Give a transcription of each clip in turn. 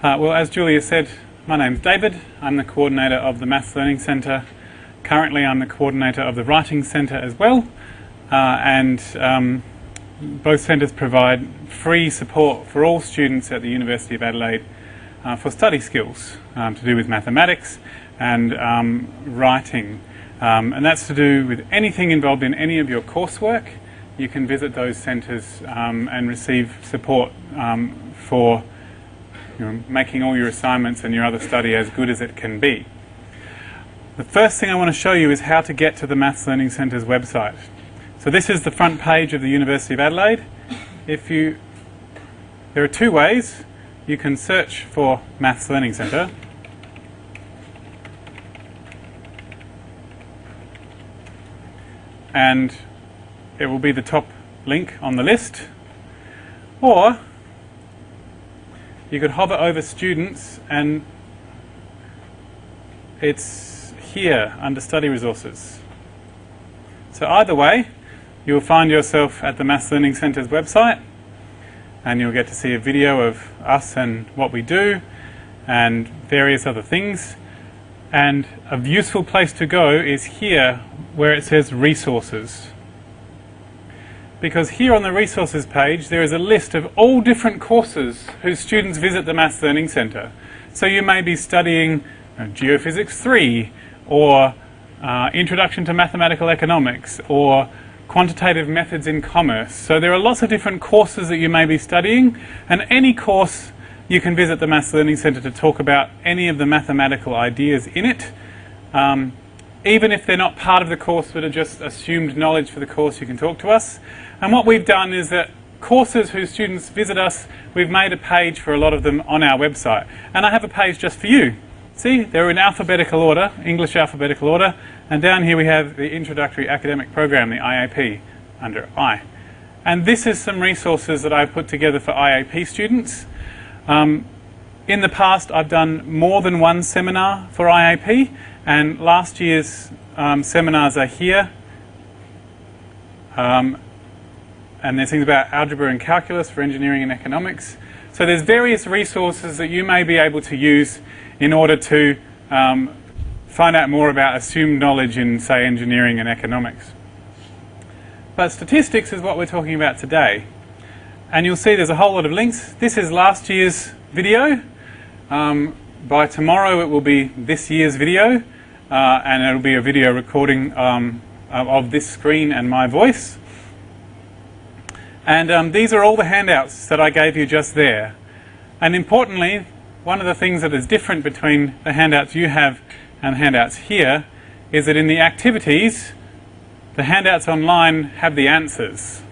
Well, as Julia said, my name's David. I'm the coordinator of the Maths Learning Centre. Currently I'm the coordinator of the Writing Centre as well, and both centres provide free support for all students at the University of Adelaide for study skills to do with mathematics and writing, and that's to do with anything involved in any of your coursework. You can visit those centres and receive support for making all your assignments and your other study as good as it can be. The first thing I want to show you is how to get to the Maths Learning Centre's website. So this is the front page of the University of Adelaide. There are two ways. You can search for Maths Learning Centre, and it will be the top link on the list, or you could hover over students and it's here under study resources. So either way, you'll find yourself at the Maths Learning Centre's website, and you'll get to see a video of us and what we do and various other things. And a useful place to go is here where it says resources. Because here on the resources page there is a list of all different courses whose students visit the Maths Learning Centre. So you may be studying Geophysics 3 or Introduction to Mathematical Economics or Quantitative Methods in Commerce. So there are lots of different courses that you may be studying, and any course you can visit the Maths Learning Centre to talk about any of the mathematical ideas in it. Even if they're not part of the course but are just assumed knowledge for the course, you can talk to us. And what we've done is that courses whose students visit us, we've made a page for a lot of them on our website. And I have a page just for you. See, they're in alphabetical order, English alphabetical order, and down here we have the Introductory Academic Program, the IAP, under I. And this is some resources that I've put together for IAP students. In the past I've done more than one seminar for IAP, and last year's seminars are here. And there's things about algebra and calculus for engineering and economics. So there's various resources that you may be able to use in order to find out more about assumed knowledge in, say, engineering and economics. But statistics is what we're talking about today. And you'll see there's a whole lot of links. This is last year's video. By tomorrow it will be this year's video, and it'll be a video recording of this screen and my voice. And these are all the handouts that I gave you just there. And importantly, one of the things that is different between the handouts you have and the handouts here is that in the activities, the handouts online have the answers.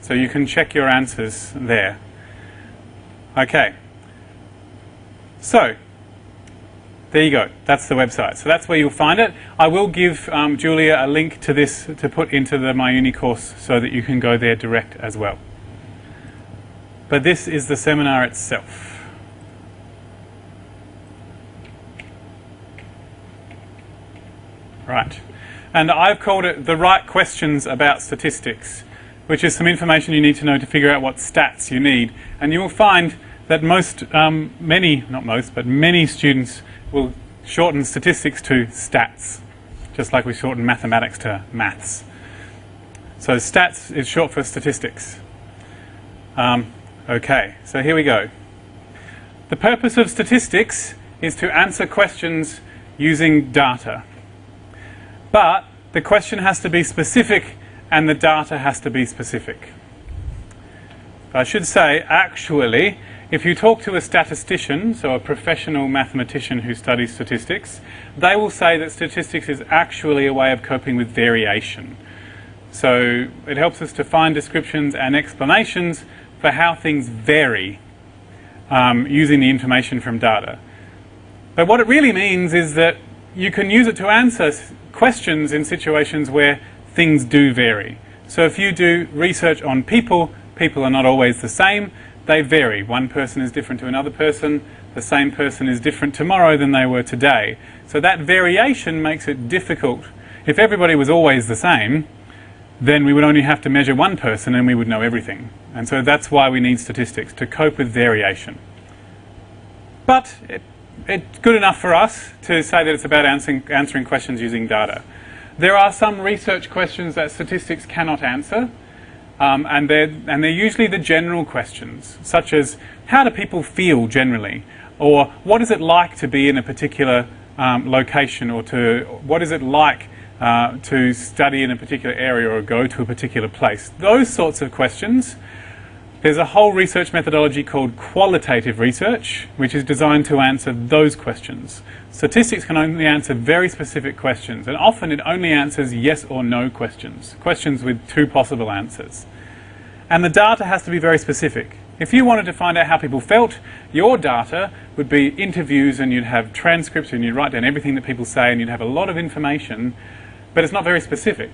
So you can check your answers there. Okay. So, there you go. That's the website. So that's where you'll find it. I will give Julia a link to this to put into the My Uni course so that you can go there direct as well. But this is the seminar itself. Right. And I've called it The Right Questions About Statistics, which is some information you need to know to figure out what stats you need. And you will find that many students will shorten statistics to stats, just like we shorten mathematics to maths. So stats is short for statistics. Okay, so here we go. The purpose of statistics is to answer questions using data. But the question has to be specific and the data has to be specific. I should say, actually, if you talk to a statistician, so a professional mathematician who studies statistics, they will say that statistics is actually a way of coping with variation. So it helps us to find descriptions and explanations for how things vary using the information from data. But what it really means is that you can use it to answer questions in situations where things do vary. So if you do research on people, people are not always the same. They vary. One person is different to another person. The same person is different tomorrow than they were today. So that variation makes it difficult. If everybody was always the same, then we would only have to measure one person and we would know everything. And so that's why we need statistics, to cope with variation. But it's good enough for us to say that it's about answering questions using data. There are some research questions that statistics cannot answer, and they're usually the general questions, such as how do people feel generally, or what is it like to be in a particular location, or what is it like to study in a particular area or go to a particular place. Those sorts of questions. There's a whole research methodology called qualitative research, which is designed to answer those questions. Statistics can only answer very specific questions, and often it only answers yes or no questions, questions with two possible answers. And the data has to be very specific. If you wanted to find out how people felt, your data would be interviews, and you'd have transcripts, and you'd write down everything that people say, and you'd have a lot of information, but it's not very specific.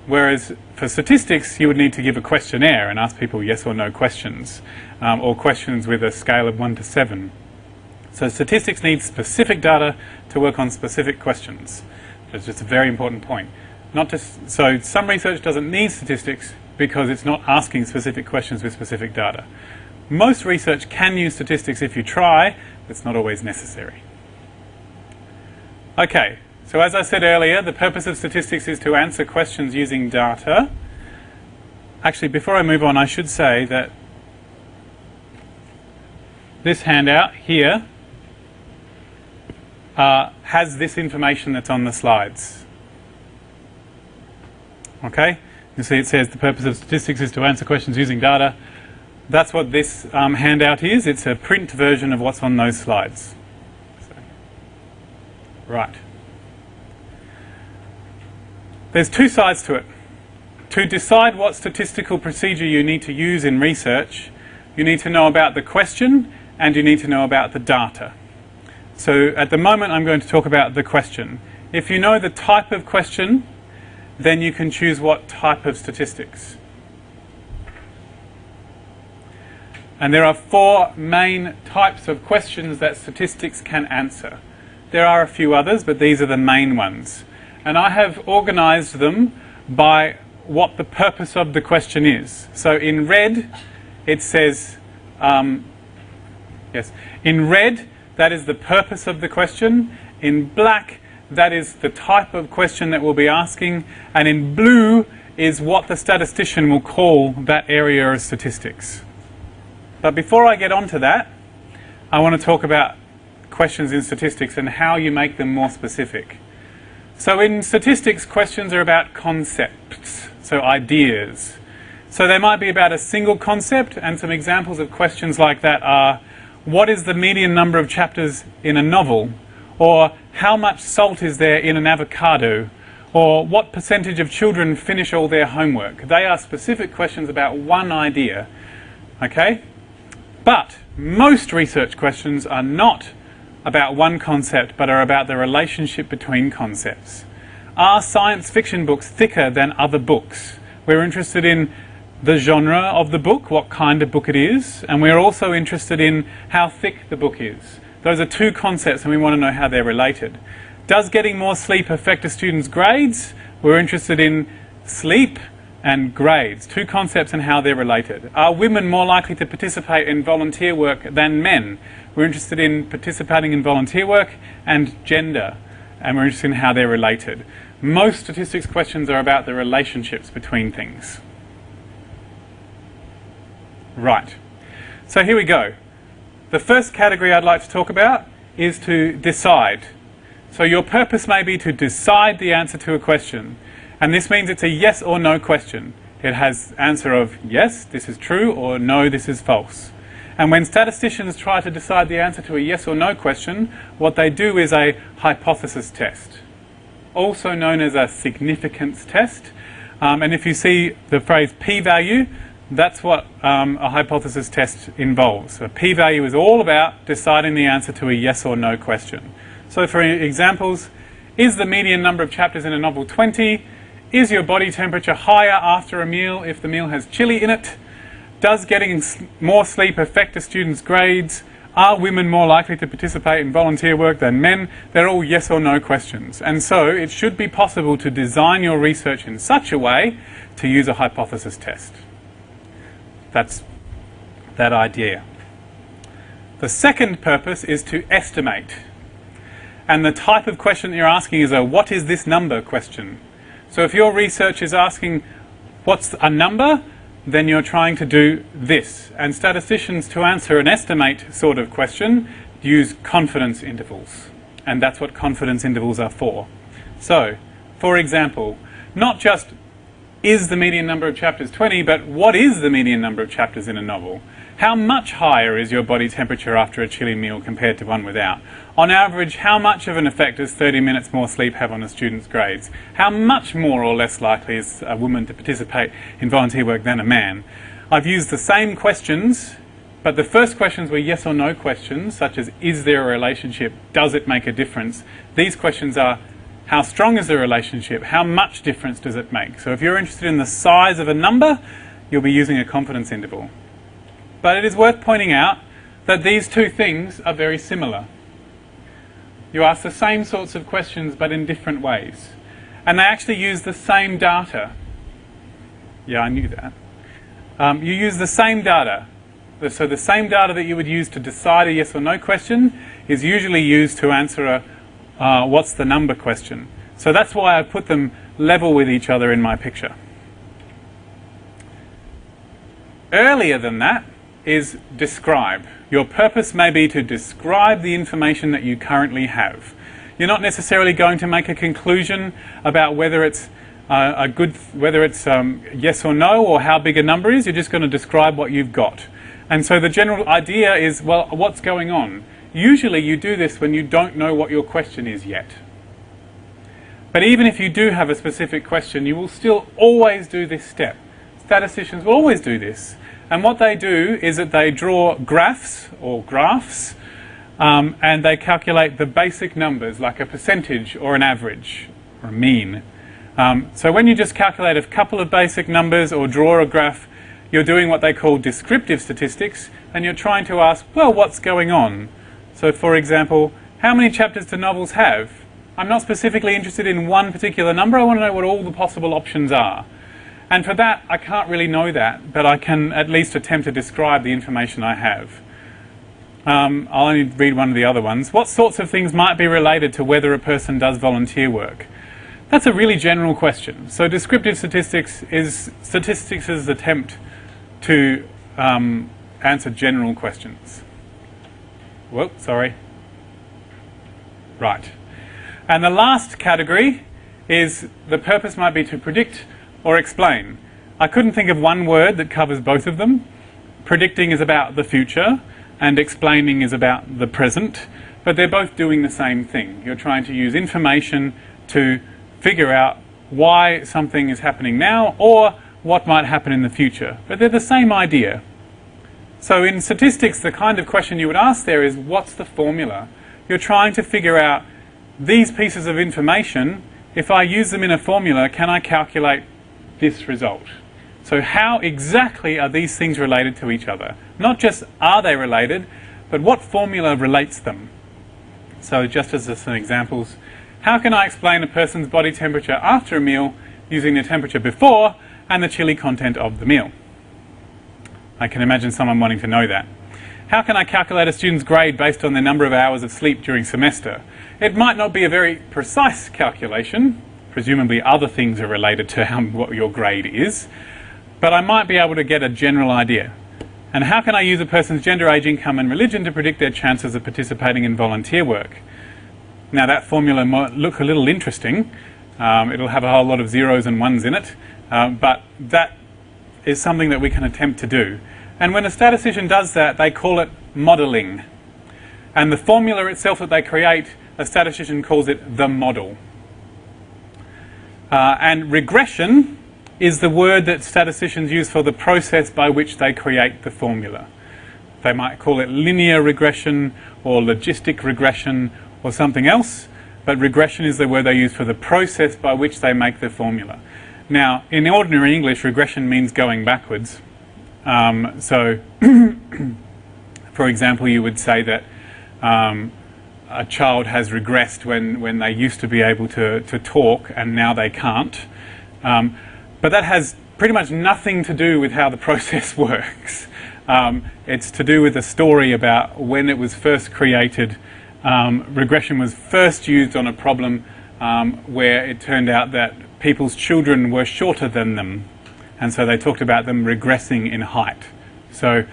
Whereas for statistics, you would need to give a questionnaire and ask people yes or no questions, or questions with a scale of 1 to 7. So statistics needs specific data to work on specific questions. That's just a very important point. So some research doesn't need statistics because it's not asking specific questions with specific data. Most research can use statistics if you try, but it's not always necessary. Okay. So as I said earlier, the purpose of statistics is to answer questions using data. Actually, before I move on, I should say that this handout here has this information that's on the slides. Okay? You see it says the purpose of statistics is to answer questions using data. That's what this handout is. It's a print version of what's on those slides. Right. There's two sides to it. To decide what statistical procedure you need to use in research, you need to know about the question and you need to know about the data. So at the moment I'm going to talk about the question. If you know the type of question, then you can choose what type of statistics. And there are 4 main types of questions that statistics can answer. There are a few others, but these are the main ones. And I have organised them by what the purpose of the question is. So in red, it says, yes, in red, that is the purpose of the question. In black, that is the type of question that we'll be asking. And in blue is what the statistician will call that area of statistics. But before I get on to that, I want to talk about questions in statistics and how you make them more specific. So in statistics, questions are about concepts, so ideas. So they might be about a single concept, and some examples of questions like that are, what is the median number of chapters in a novel? Or how much salt is there in an avocado? Or what percentage of children finish all their homework? They are specific questions about one idea. Okay? But most research questions are not about one concept, but are about the relationship between concepts. Are science fiction books thicker than other books? We're interested in the genre of the book, what kind of book it is, and we're also interested in how thick the book is. Those are two concepts and we want to know how they're related. Does getting more sleep affect a student's grades? We're interested in sleep and grades, two concepts and how they're related. Are women more likely to participate in volunteer work than men? We're interested in participating in volunteer work and gender, and we're interested in how they're related. Most statistics questions are about the relationships between things. Right. So here we go. The first category I'd like to talk about is to decide. So your purpose may be to decide the answer to a question. And this means it's a yes or no question. It has answer of yes, this is true, or no, this is false. And when statisticians try to decide the answer to a yes or no question, what they do is a hypothesis test, also known as a significance test. And if you see the phrase p-value, that's what a hypothesis test involves. A p-value is all about deciding the answer to a yes or no question. So for examples, is the median number of chapters in a novel 20? Is your body temperature higher after a meal if the meal has chili in it? Does getting more sleep affect a student's grades? Are women more likely to participate in volunteer work than men? They're all yes or no questions. And so it should be possible to design your research in such a way to use a hypothesis test. That's that idea. The second purpose is to estimate. And the type of question that you're asking is a what is this number question. So if your research is asking what's a number, then you're trying to do this. And statisticians, to answer an estimate sort of question, use confidence intervals. And that's what confidence intervals are for. So, for example, not just is the median number of chapters 20, but what is the median number of chapters in a novel? How much higher is your body temperature after a chilly meal compared to one without? On average, how much of an effect does 30 minutes more sleep have on a student's grades? How much more or less likely is a woman to participate in volunteer work than a man? I've used the same questions, but the first questions were yes or no questions, such as is there a relationship, does it make a difference? These questions are how strong is the relationship, how much difference does it make? So if you're interested in the size of a number, you'll be using a confidence interval. But it is worth pointing out that these two things are very similar. You ask the same sorts of questions but in different ways. And they actually use the same data. Yeah, I knew that. You use the same data. So the same data that you would use to decide a yes or no question is usually used to answer a what's the number question. So that's why I put them level with each other in my picture. Earlier than that is describe. Your purpose may be to describe the information that you currently have. You're not necessarily going to make a conclusion about whether it's yes or no or how big a number is. You're just going to describe what you've got. And so the general idea is, well, what's going on? Usually you do this when you don't know what your question is yet. But even if you do have a specific question, you will still always do this step. Statisticians will always do this. And what they do is that they draw graphs, and they calculate the basic numbers, like a percentage or an average or a mean. So when you just calculate a couple of basic numbers or draw a graph, you're doing what they call descriptive statistics, and you're trying to ask, well, what's going on? So for example, how many chapters do novels have? I'm not specifically interested in one particular number. I want to know what all the possible options are. And for that, I can't really know that, but I can at least attempt to describe the information I have. I'll only read one of the other ones. What sorts of things might be related to whether a person does volunteer work? That's a really general question. So descriptive statistics is statistics' attempt to answer general questions. Whoop, sorry. Right. And the last category is the purpose might be to predict or explain. I couldn't think of one word that covers both of them. Predicting is about the future and explaining is about the present, but they're both doing the same thing. You're trying to use information to figure out why something is happening now or what might happen in the future, but they're the same idea. So in statistics, the kind of question you would ask there is, what's the formula? You're trying to figure out these pieces of information. If I use them in a formula, can I calculate this result? So how exactly are these things related to each other? Not just are they related, but what formula relates them? So just as some examples, how can I explain a person's body temperature after a meal using the temperature before and the chili content of the meal? I can imagine someone wanting to know that. How can I calculate a student's grade based on their number of hours of sleep during semester? It might not be a very precise calculation. Presumably other things are related to what your grade is. But I might be able to get a general idea. And how can I use a person's gender, age, income and religion to predict their chances of participating in volunteer work? Now that formula might look a little interesting. It'll have a whole lot of zeros and ones in it. But that is something that we can attempt to do. And when a statistician does that, they call it modelling. And the formula itself that they create, a statistician calls it the model. And regression is the word that statisticians use for the process by which they create the formula. They might call it linear regression or logistic regression or something else, but regression is the word they use for the process by which they make the formula. Now, in ordinary English, regression means going backwards. So, for example, you would say that a child has regressed when they used to be able to talk and now they can't. But that has pretty much nothing to do with how the process works. It's to do with a story about when it was first created. Regression was first used on a problem where it turned out that people's children were shorter than them, and so they talked about them regressing in height. So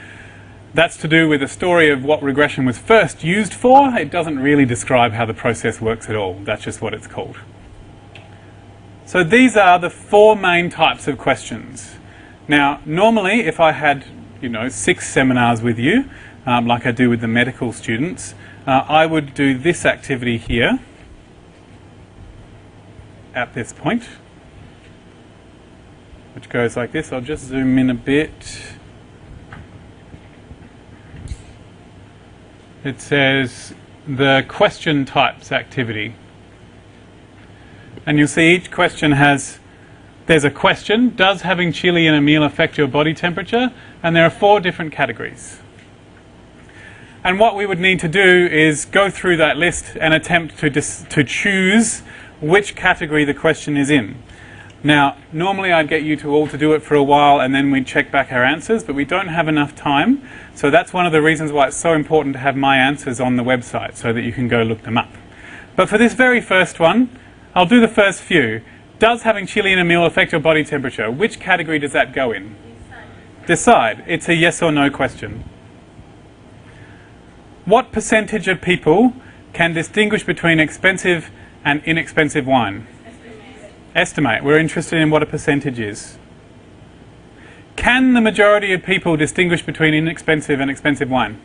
that's to do with the story of what regression was first used for. It doesn't really describe how the process works at all. That's just what it's called. So these are the 4 main types of questions. Now, normally if I had, 6 seminars with you, like I do with the medical students, I would do this activity here at this point, which goes like this. I'll just zoom in a bit. It says the question types activity. And you'll see each question there's a question, does having chili in a meal affect your body temperature? And there are 4 different categories. And what we would need to do is go through that list and attempt to choose which category the question is in. Now, normally I'd get you all to do it for a while and then we'd check back our answers, but we don't have enough time. So that's one of the reasons why it's so important to have my answers on the website so that you can go look them up. But for this very first one, I'll do the first few. Does having chili in a meal affect your body temperature? Which category does that go in? Decide. It's a yes or no question. What percentage of people can distinguish between expensive and inexpensive wine? Estimate. We're interested in what a percentage is. Can the majority of people distinguish between inexpensive and expensive wine?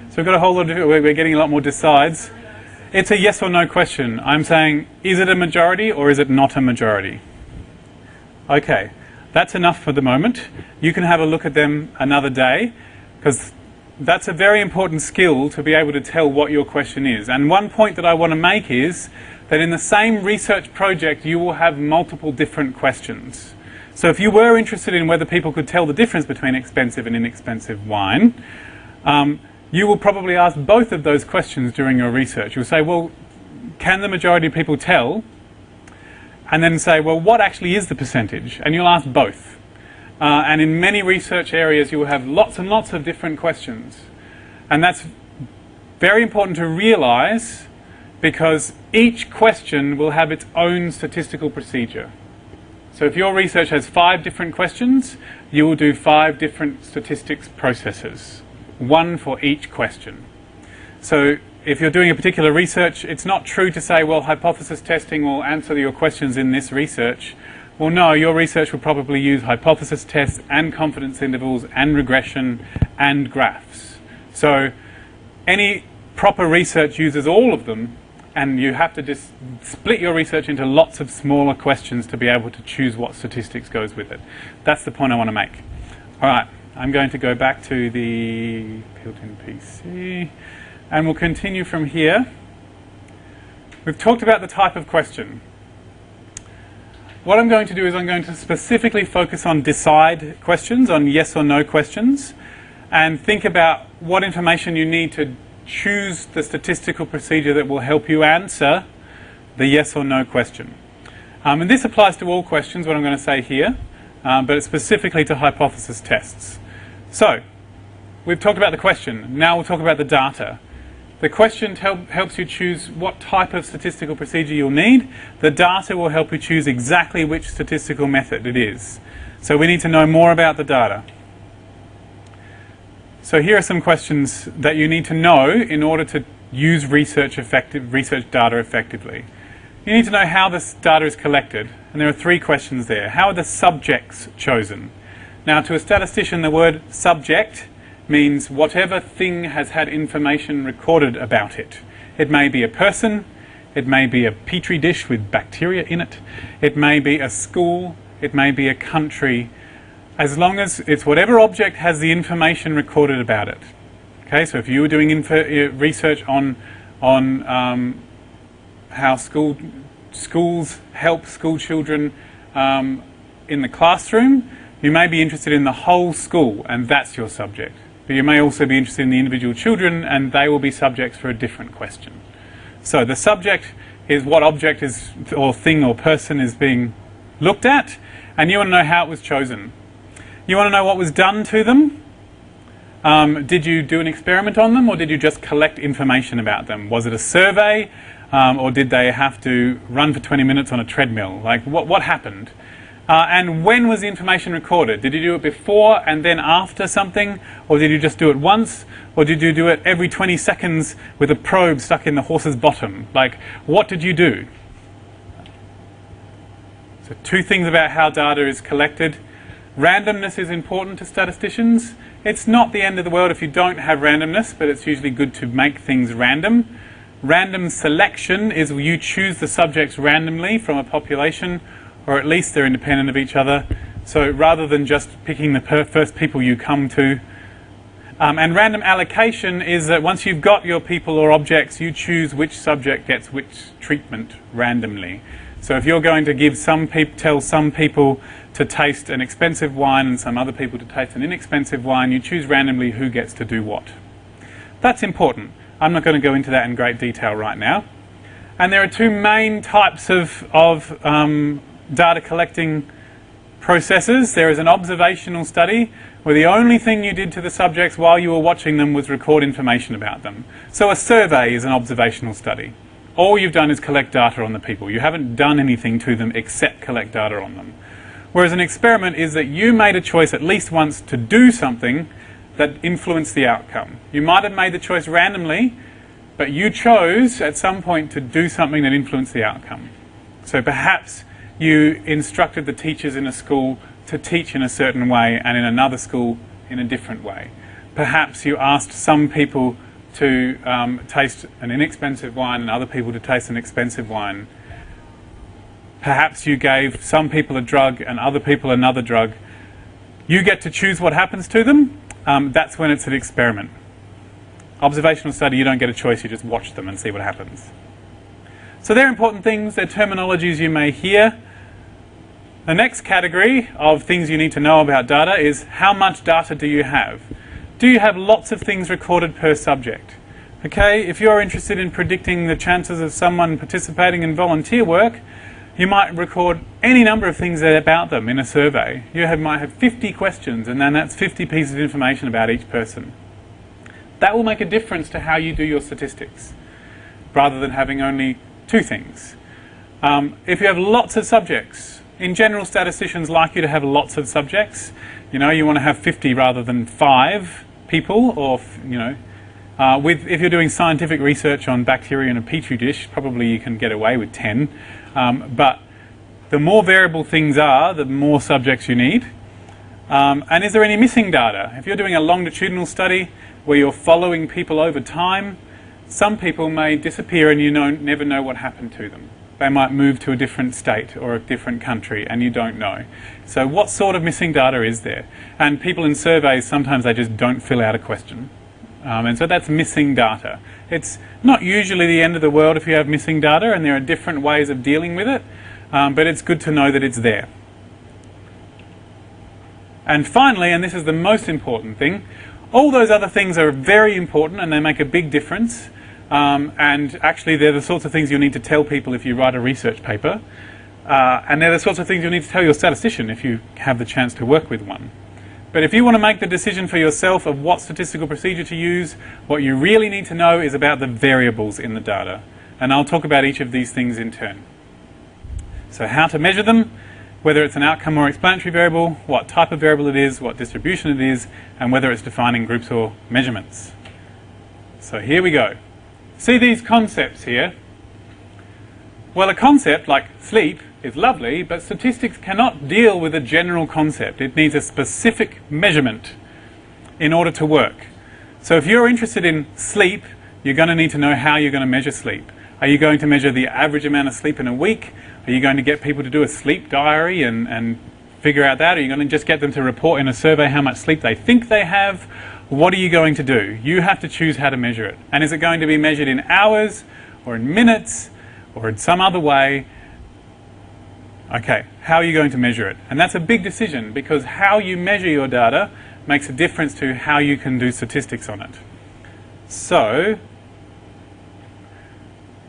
So we've got a whole lot of, we're getting a lot more decides. It's a yes or no question. I'm saying, is it a majority or is it not a majority? Okay, that's enough for the moment. You can have a look at them another day, because that's a very important skill to be able to tell what your question is. And one point that I want to make is that in the same research project you will have multiple different questions. So if you were interested in whether people could tell the difference between expensive and inexpensive wine, you will probably ask both of those questions during your research. You'll say, well, can the majority of people tell? And then say, well, what actually is the percentage? And you'll ask both. And in many research areas, you will have lots and lots of different questions. And that's very important to realize, because each question will have its own statistical procedure. So if your research has 5 different questions, you will do 5 different statistics processes, 1 for each question. So if you're doing a particular research, it's not true to say, well, hypothesis testing will answer your questions in this research. Well, no, your research will probably use hypothesis tests and confidence intervals and regression and graphs. So any proper research uses all of them, and you have to just split your research into lots of smaller questions to be able to choose what statistics goes with it. That's the point I want to make. All right, I'm going to go back to the built-in PC, and we'll continue from here. We've talked about the type of question. What I'm going to do is I'm going to specifically focus on decide questions, on yes or no questions, and think about what information you need to choose the statistical procedure that will help you answer the yes or no question. And this applies to all questions, what I'm going to say here, but it's specifically to hypothesis tests. So, we've talked about the question. Now we'll talk about the data. The question helps you choose what type of statistical procedure you'll need. The data will help you choose exactly which statistical method it is. So we need to know more about the data. So here are some questions that you need to know in order to use research data effectively. You need to know how this data is collected, and there are 3 questions there. How are the subjects chosen? Now, to a statistician, the word subject means whatever thing has had information recorded about it. It may be a person, it may be a petri dish with bacteria in it, it may be a school, it may be a country, as long as it's whatever object has the information recorded about it. Okay, so if you were doing research on how schools help school children in the classroom, you may be interested in the whole school, and that's your subject. But you may also be interested in the individual children, and they will be subjects for a different question. So the subject is what object is, or thing or person is being looked at, and you want to know how it was chosen. You want to know what was done to them. Did you do an experiment on them, or did you just collect information about them? Was it a survey, or did they have to run for 20 minutes on a treadmill? Like, what happened? And when was the information recorded? Did you do it before and then after something? Or did you just do it once? Or did you do it every 20 seconds with a probe stuck in the horse's bottom? Like, what did you do? So 2 things about how data is collected. Randomness is important to statisticians. It's not the end of the world if you don't have randomness, but it's usually good to make things random. Random selection is you choose the subjects randomly from a population, or at least they're independent of each other. So rather than just picking the first people you come to. And random allocation is that once you've got your people or objects, you choose which subject gets which treatment randomly. So if you're going to give tell some people to taste an expensive wine and some other people to taste an inexpensive wine, you choose randomly who gets to do what. That's important. I'm not going to go into that in great detail right now. And there are 2 main types of data collecting processes. There is an observational study where the only thing you did to the subjects while you were watching them was record information about them. So a survey is an observational study. All you've done is collect data on the people. You haven't done anything to them except collect data on them. Whereas an experiment is that you made a choice at least once to do something that influenced the outcome. You might have made the choice randomly, but you chose at some point to do something that influenced the outcome. So perhaps you instructed the teachers in a school to teach in a certain way and in another school in a different way. Perhaps you asked some people to taste an inexpensive wine and other people to taste an expensive wine. Perhaps you gave some people a drug and other people another drug. You get to choose what happens to them. That's when it's an experiment. Observational study, you don't get a choice, you just watch them and see what happens. So they're important things, they're terminologies you may hear. The next category of things you need to know about data is how much data do you have? Do you have lots of things recorded per subject? Okay, if you're interested in predicting the chances of someone participating in volunteer work, you might record any number of things about them in a survey. You might have 50 questions, and then that's 50 pieces of information about each person. That will make a difference to how you do your statistics, rather than having only 2 things. If you have lots of subjects, in general, statisticians like you to have lots of subjects. You know, you want to have 50 rather than 5 people, or, if you're doing scientific research on bacteria in a petri dish, probably you can get away with 10. But the more variable things are, the more subjects you need. And is there any missing data? If you're doing a longitudinal study where you're following people over time, some people may disappear and you never know what happened to them. They might move to a different state or a different country and you don't know. So what sort of missing data is there? And people in surveys, sometimes they just don't fill out a question. And so that's missing data. It's not usually the end of the world if you have missing data, and there are different ways of dealing with it, but it's good to know that it's there. And finally, and this is the most important thing, all those other things are very important and they make a big difference. And actually they're the sorts of things you'll need to tell people if you write a research paper. And they're the sorts of things you'll need to tell your statistician if you have the chance to work with one. But if you want to make the decision for yourself of what statistical procedure to use, what you really need to know is about the variables in the data. And I'll talk about each of these things in turn. So how to measure them, whether it's an outcome or explanatory variable, what type of variable it is, what distribution it is, and whether it's defining groups or measurements. So here we go. See these concepts here? Well, a concept like sleep is lovely, but statistics cannot deal with a general concept. It needs a specific measurement in order to work. So if you're interested in sleep, you're going to need to know how you're going to measure sleep. Are you going to measure the average amount of sleep in a week? Are you going to get people to do a sleep diary and figure out that? Are you going to just get them to report in a survey how much sleep they think they have? What are you going to do? You have to choose how to measure it. And is it going to be measured in hours or in minutes or in some other way? Okay, how are you going to measure it? And that's a big decision, because how you measure your data makes a difference to how you can do statistics on it. So,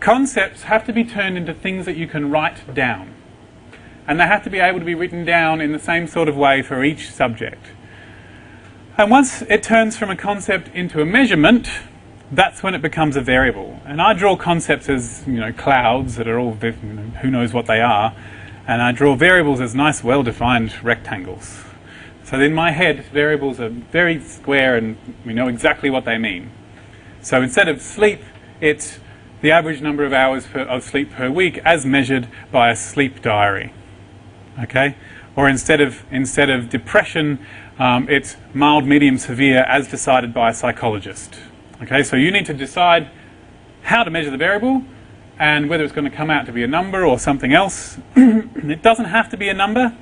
concepts have to be turned into things that you can write down. and they have to be able to be written down in the same sort of way for each subject. And once it turns from a concept into a measurement, that's when it becomes a variable. And I draw concepts as, clouds that are all, who knows what they are, and I draw variables as nice, well-defined rectangles. So in my head, variables are very square and we know exactly what they mean. So instead of sleep, it's the average number of hours of sleep per week as measured by a sleep diary. Okay? Or instead of depression, it's mild, medium, severe as decided by a psychologist. Okay, so you need to decide how to measure the variable and whether it's going to come out to be a number or something else. It doesn't have to be a number.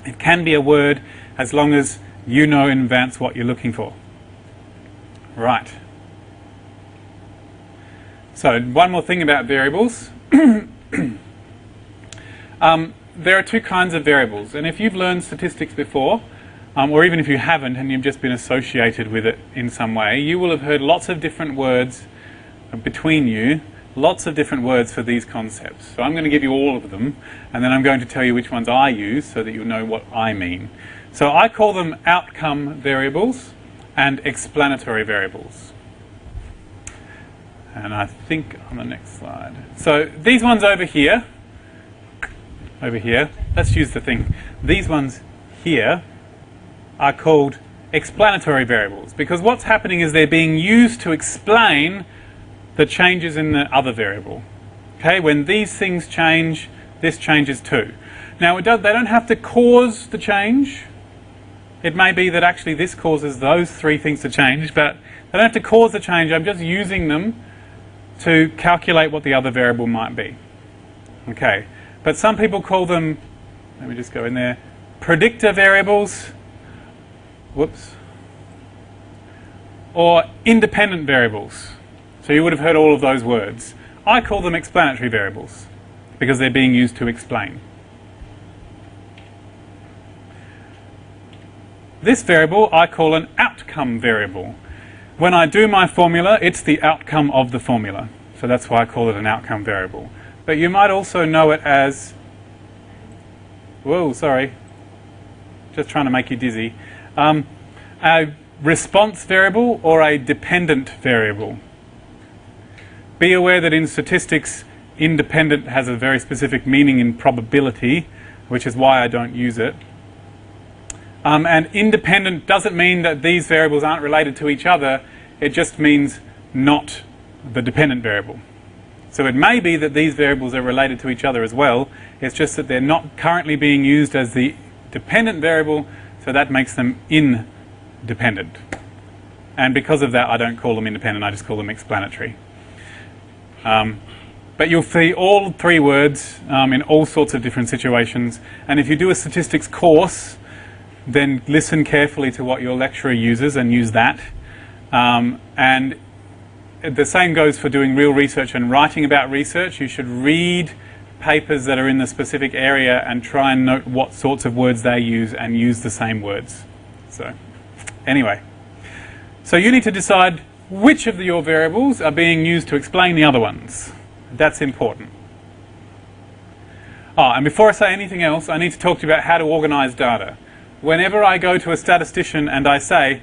It can be a word as long as you know in advance what you're looking for. Right. So one more thing about variables. There are two kinds of variables, and if you've learned statistics before, or even if you haven't and you've just been associated with it in some way, you will have heard lots of different words between you, lots of different words for these concepts. So I'm going to give you all of them, and then I'm going to tell you which ones I use so that you'll know what I mean. So I call them outcome variables and explanatory variables. And I think on the next slide. So these ones over here, let's use the thing. These ones here are called explanatory variables because what's happening is they're being used to explain the changes in the other variable. Okay, when these things change, this changes too. Now they don't have to cause the change. It may be that actually this causes those three things to change, but they don't have to cause the change. I'm just using them to calculate what the other variable might be. Okay, but some people call them, let me just go in there, predictor variables, or independent variables. So you would have heard all of those words. I call them explanatory variables because they're being used to explain. This variable I call an outcome variable. When I do my formula, it's the outcome of the formula. So that's why I call it an outcome variable. But you might also know it as, just trying to make you dizzy, a response variable or a dependent variable. Be aware that in statistics, independent has a very specific meaning in probability, which is why I don't use it. And independent doesn't mean that these variables aren't related to each other, it just means not the dependent variable. So it may be that these variables are related to each other as well, it's just that they're not currently being used as the dependent variable, so that makes them independent. And because of that, I don't call them independent, I just call them explanatory. But you'll see all three words in all sorts of different situations, and if you do a statistics course, then listen carefully to what your lecturer uses and use that. And the same goes for doing real research and writing about research. You should read papers that are in the specific area and try and note what sorts of words they use and use the same words. So, anyway. So you need to decide which of your variables are being used to explain the other ones. That's important. And before I say anything else, I need to talk to you about how to organize data. Whenever I go to a statistician and I say,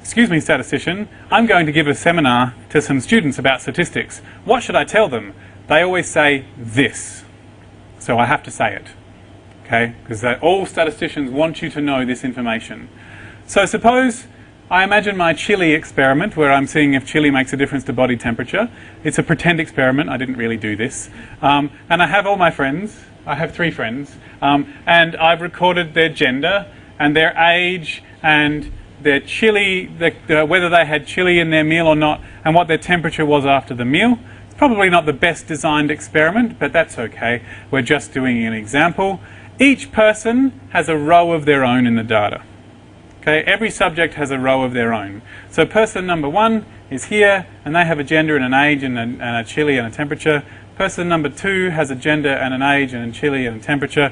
"Excuse me, statistician, I'm going to give a seminar to some students about statistics. What should I tell them?" They always say this. So I have to say it. Okay? Because all statisticians want you to know this information. So suppose I imagine my Chile experiment where I'm seeing if chili makes a difference to body temperature. It's a pretend experiment. I didn't really do this. And I have all my friends. I have 3 friends. And I've recorded their gender and their age and their chili, whether they had chili in their meal or not, and what their temperature was after the meal. It's probably not the best designed experiment, but that's okay. We're just doing an example. Each person has a row of their own in the data. Okay, every subject has a row of their own. So person number 1 is here, and they have a gender and an age and a chili and a temperature. Person number 2 has a gender and an age and a chili and a temperature.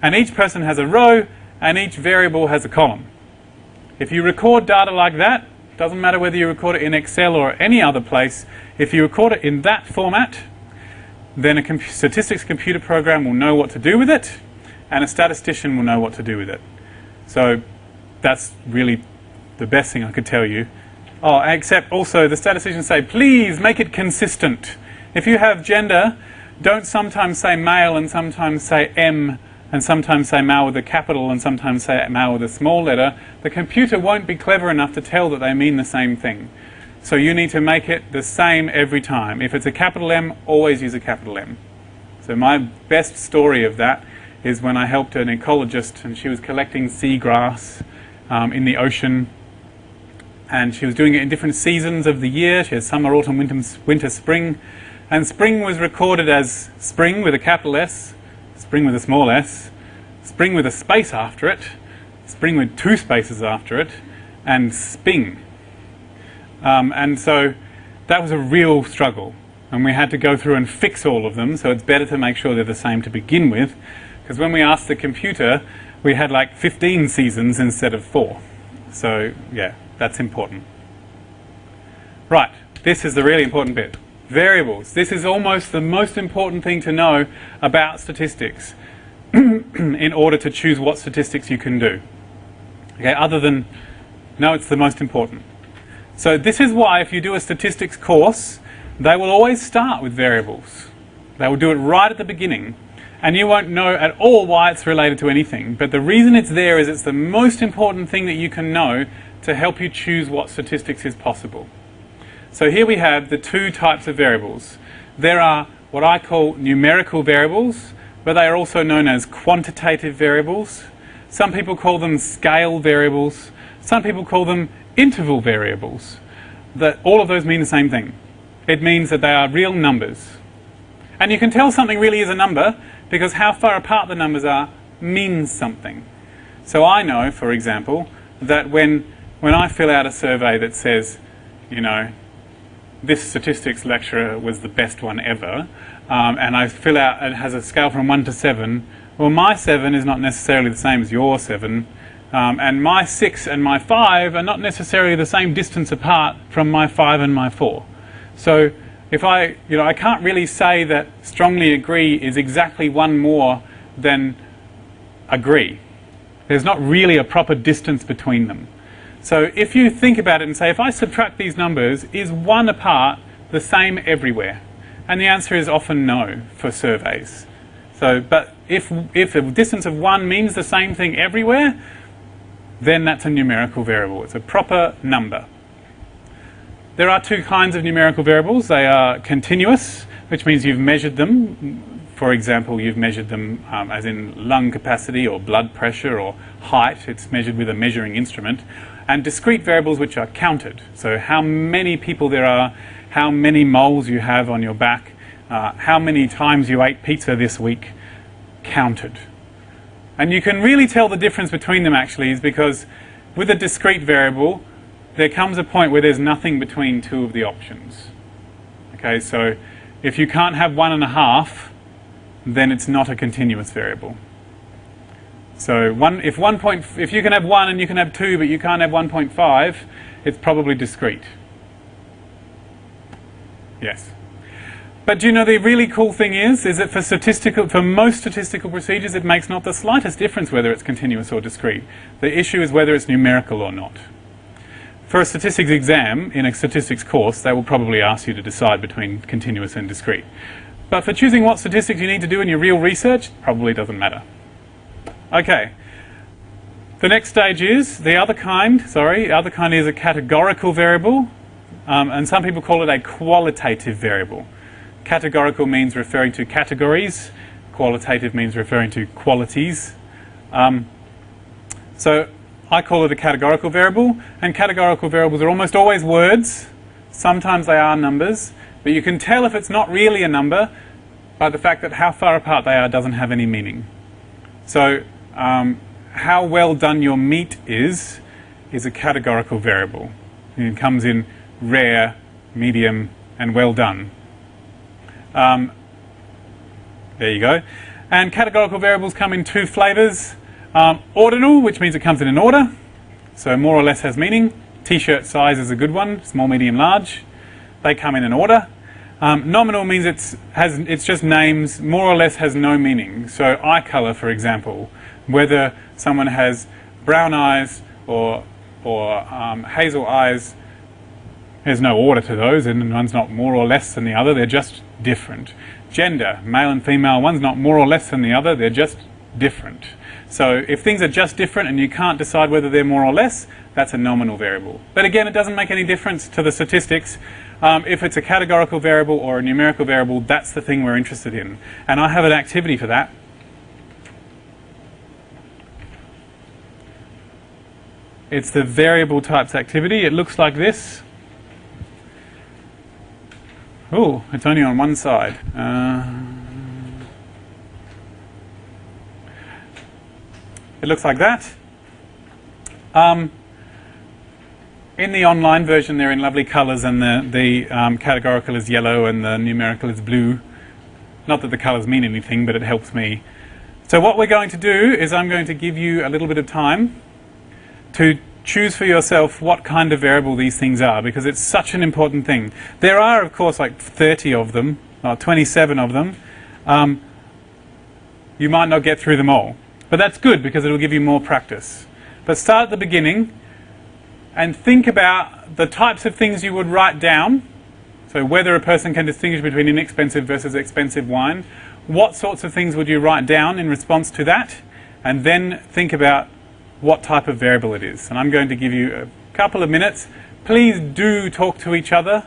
And each person has a row, and each variable has a column. If you record data like that, doesn't matter whether you record it in Excel or any other place, if you record it in that format, then a statistics computer program will know what to do with it, and a statistician will know what to do with it. So that's really the best thing I could tell you. Oh, except also the statisticians say, please make it consistent. If you have gender, don't sometimes say male and sometimes say M, and sometimes say male with a capital and sometimes say male with a small letter. The computer won't be clever enough to tell that they mean the same thing. So you need to make it the same every time. If it's a capital M, always use a capital M. So my best story of that is when I helped an ecologist, and she was collecting seagrass in the ocean, and she was doing it in different seasons of the year. She had summer, autumn, winter, spring, and spring was recorded as spring with a capital S, spring with a small s, spring with a space after it, spring with 2 spaces after it, and sping. And so that was a real struggle, and we had to go through and fix all of them. So it's better to make sure they're the same to begin with, because when we asked the computer, we had like 15 seasons instead of 4. So yeah, that's important. Right, this is the really important bit. Variables. This is almost the most important thing to know about statistics in order to choose what statistics you can do. Okay, other than, no, it's the most important. So this is why if you do a statistics course, they will always start with variables. They will do it right at the beginning, and you won't know at all why it's related to anything. But the reason it's there is it's the most important thing that you can know to help you choose what statistics is possible. So here we have the 2 types of variables. There are what I call numerical variables, but they are also known as quantitative variables. Some people call them scale variables. Some people call them interval variables. All of those mean the same thing. It means that they are real numbers. And you can tell something really is a number because how far apart the numbers are means something. So I know, for example, that when I fill out a survey that says, you know, this statistics lecturer was the best one ever, and I fill out, it has a scale from 1 to 7, well, my 7 is not necessarily the same as your 7, and my 6 and my 5 are not necessarily the same distance apart from my 5 and my 4. So if I can't really say that strongly agree is exactly one more than agree. There's not really a proper distance between them. So if you think about it and say, if I subtract these numbers, is 1 apart the same everywhere? And the answer is often no for surveys. So, but if a distance of 1 means the same thing everywhere, then that's a numerical variable. It's a proper number. There are 2 kinds of numerical variables. They are continuous, which means you've measured them. For example, you've measured them as in lung capacity or blood pressure or height. It's measured with a measuring instrument. And discrete variables which are counted. So how many people there are, how many moles you have on your back, how many times you ate pizza this week, counted. And you can really tell the difference between them actually is because with a discrete variable, there comes a point where there's nothing between 2 of the options. Okay, so if you can't have 1.5, then it's not a continuous variable. So if you can have 1 and you can have 2, but you can't have 1.5, it's probably discrete. Yes. But do you know the really cool thing is that for most statistical procedures, it makes not the slightest difference whether it's continuous or discrete. The issue is whether it's numerical or not. For a statistics exam, in a statistics course, they will probably ask you to decide between continuous and discrete. But for choosing what statistics you need to do in your real research, probably doesn't matter. Okay. The next stage is the other kind is a categorical variable, and some people call it a qualitative variable. Categorical means referring to categories, qualitative means referring to qualities. So I call it a categorical variable, and categorical variables are almost always words. Sometimes they are numbers, but you can tell if it's not really a number by the fact that how far apart they are doesn't have any meaning. So how well done your meat is a categorical variable. It comes in rare, medium, and well done. There you go. And categorical variables come in 2 flavors. Ordinal, which means it comes in an order, so more or less has meaning. T-shirt size is a good one, small, medium, large. They come in an order. Nominal means it's just names, more or less has no meaning. So eye colour, for example, whether someone has brown eyes or hazel eyes, there's no order to those, and one's not more or less than the other, they're just different. Gender, male and female, one's not more or less than the other, they're just different. So if things are just different and you can't decide whether they're more or less, that's a nominal variable. But again, it doesn't make any difference to the statistics. If it's a categorical variable or a numerical variable, that's the thing we're interested in. And I have an activity for that. It's the variable types activity. It looks like this. Oh, it's only on one side. It looks like that. In the online version, they're in lovely colours, and the categorical is yellow and the numerical is blue. Not that the colours mean anything, but it helps me. So what we're going to do is I'm going to give you a little bit of time to choose for yourself what kind of variable these things are, because it's such an important thing. There are, of course, like 30 of them, or 27 of them. You might not get through them all, but that's good because it'll give you more practice. But start at the beginning and think about the types of things you would write down. So whether a person can distinguish between inexpensive versus expensive wine, what sorts of things would you write down in response to that? And then think about what type of variable it is. And I'm going to give you a couple of minutes. Please do talk to each other.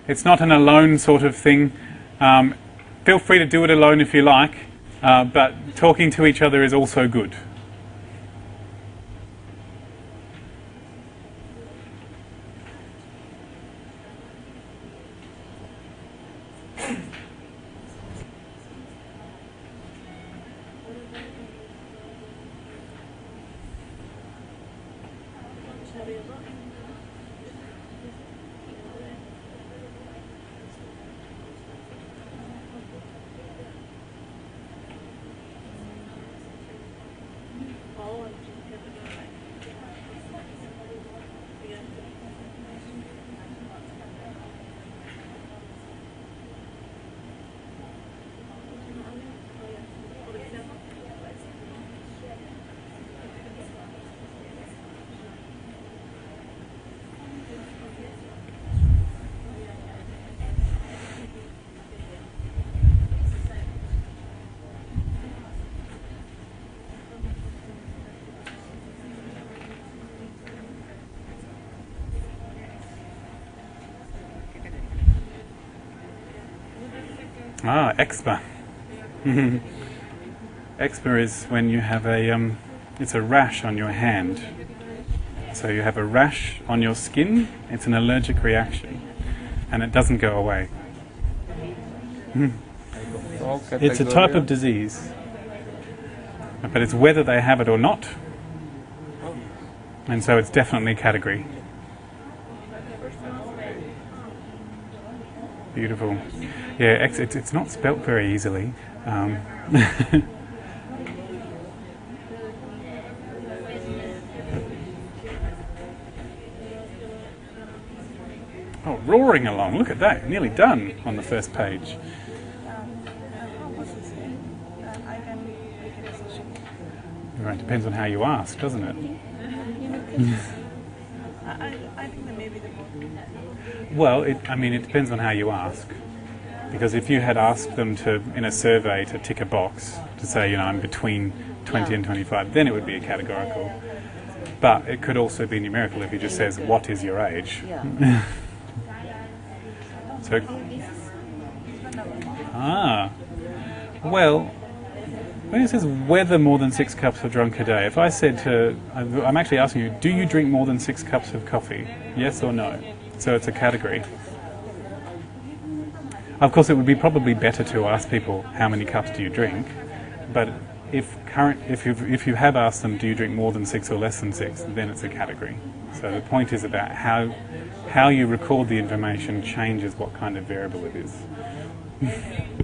It's not an alone sort of thing. Feel free to do it alone if you like, but talking to each other is also good. Ah, eczema. Eczema is when you have it's a rash on your hand. So you have a rash on your skin, it's an allergic reaction, and it doesn't go away. It's a type of disease, but it's whether they have it or not, and so it's definitely a category. Beautiful. Yeah, it's not spelt very easily. Oh, roaring along. Look at that. Nearly done on the first page. Right, depends on how you ask, doesn't it? I think that maybe the book. Well, it depends on how you ask. Because if you had asked them to, in a survey, to tick a box to say, I'm between 20 and 25, then it would be a categorical. But it could also be numerical if he just says, what is your age? Yeah. So, well, when it says whether more than 6 cups are drunk a day, if I said I'm actually asking you, do you drink more than 6 cups of coffee? Yes or no? So it's a category. Of course, it would be probably better to ask people how many cups do you drink, but if you have asked them, do you drink more than 6 or less than 6, then it's a category. So the point is about how you record the information changes what kind of variable it is.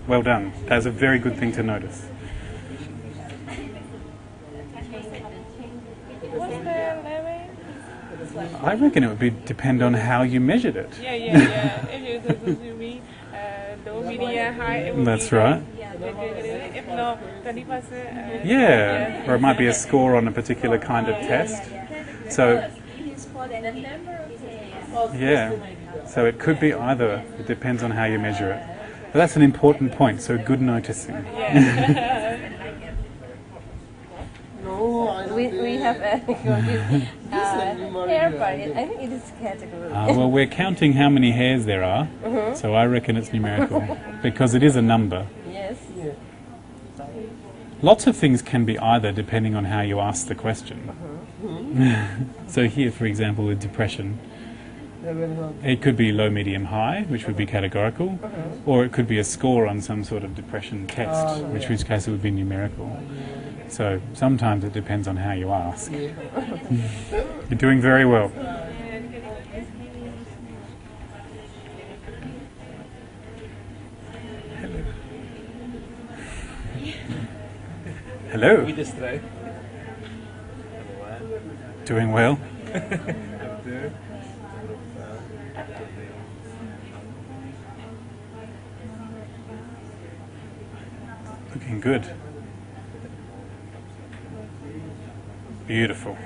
Well done. That's a very good thing to notice. What's the level? I reckon it would depend on how you measured it. Yeah. If you mean low, medium, high. It will That's be right. good. If no, 20%. Yeah, or it might be a score on a particular kind of test. So, yeah, so it could be either. It depends on how you measure it. But that's an important point, so good noticing. We have hair, but I think it is category. Well, we're counting how many hairs there are, so I reckon it's numerical, because it is a number. Yes. Lots of things can be either, depending on how you ask the question. So here, for example, with depression, it could be low, medium, high, which would be categorical, or it could be a score on some sort of depression test, which case it would be numerical. So sometimes it depends on how you ask. You're doing very well. Hello. We just try. Doing well. Looking good. Beautiful.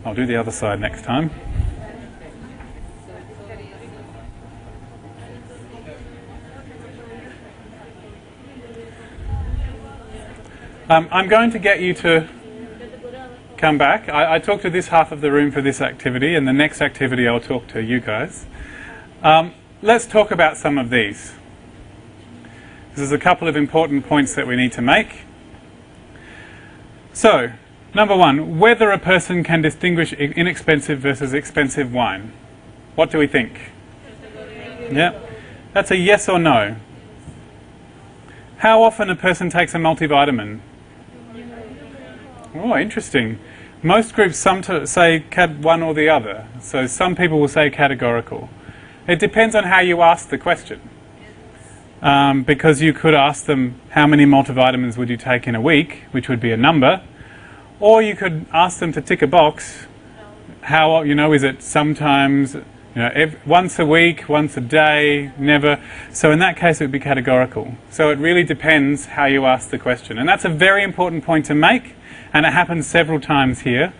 I'll do the other side next time. I'm going to get you to come back. I talked to this half of the room for this activity, and the next activity I'll talk to you guys. Let's talk about some of these. There's a couple of important points that we need to make. So, number one, whether a person can distinguish inexpensive versus expensive wine. What do we think? Yeah, that's a yes or no. How often a person takes a multivitamin? Oh, interesting. Most groups say one or the other. So some people will say categorical. It depends on how you ask the question. Because you could ask them how many multivitamins would you take in a week, which would be a number, or you could ask them to tick a box. How, is it sometimes, once a week, once a day, never? So in that case it would be categorical. So it really depends how you ask the question. And that's a very important point to make, and it happens several times here.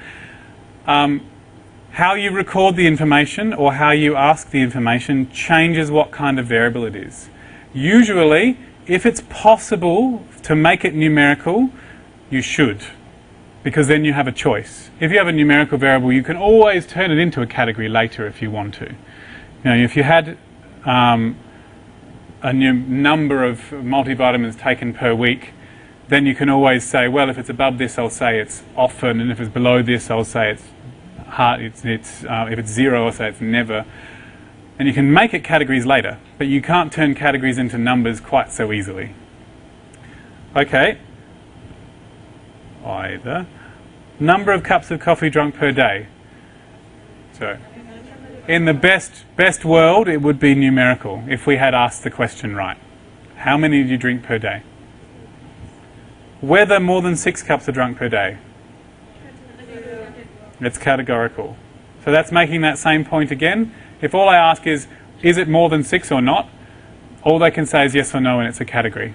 How you record the information or how you ask the information changes what kind of variable it is. Usually, if it's possible to make it numerical, you should, because then you have a choice. If you have a numerical variable, you can always turn it into a category later if you want to. If you had a new number of multivitamins taken per week, then you can always say, well, if it's above this, I'll say it's often, and if it's below this, I'll say it's hard. If it's zero, I'll say it's never. And you can make it categories later, but you can't turn categories into numbers quite so easily. Okay. Either. Number of cups of coffee drunk per day. So, in the best world, it would be numerical if we had asked the question right. How many do you drink per day? Whether more than 6 cups are drunk per day. It's categorical. So that's making that same point again. If all I ask is it more than 6 or not, all they can say is yes or no, and it's a category.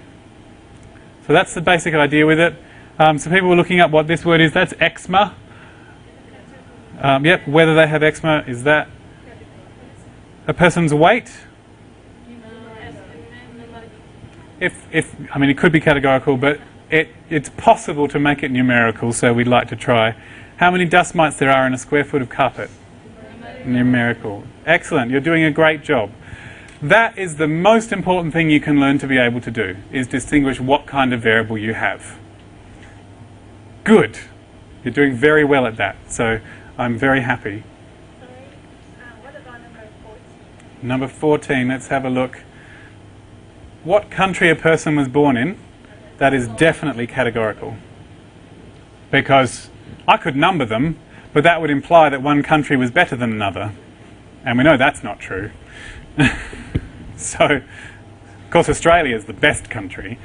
So that's the basic idea with it. So people were looking up what this word is. That's eczema. Yep, whether they have eczema is that. A person's weight. It could be categorical, but it's possible to make it numerical, so we'd like to try. How many dust mites there are in a square foot of carpet? Numerical. Excellent, you're doing a great job. That is the most important thing you can learn to be able to do, is distinguish what kind of variable you have. Good. You're doing very well at that, so I'm very happy. What about number 14? Number 14, let's have a look. What country a person was born in, that is definitely categorical. Because I could number them, but that would imply that one country was better than another. And we know that's not true. So, of course, Australia is the best country.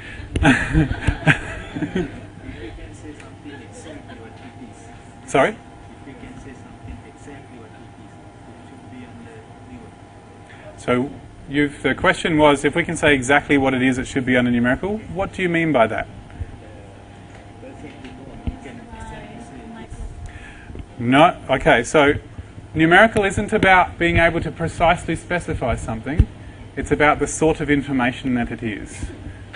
Sorry? If we can say something exactly what it is, it should be on the So the question was, if we can say exactly what it is that should be under numerical, what do you mean by that? No. Okay, so numerical isn't about being able to precisely specify something. It's about the sort of information that it is.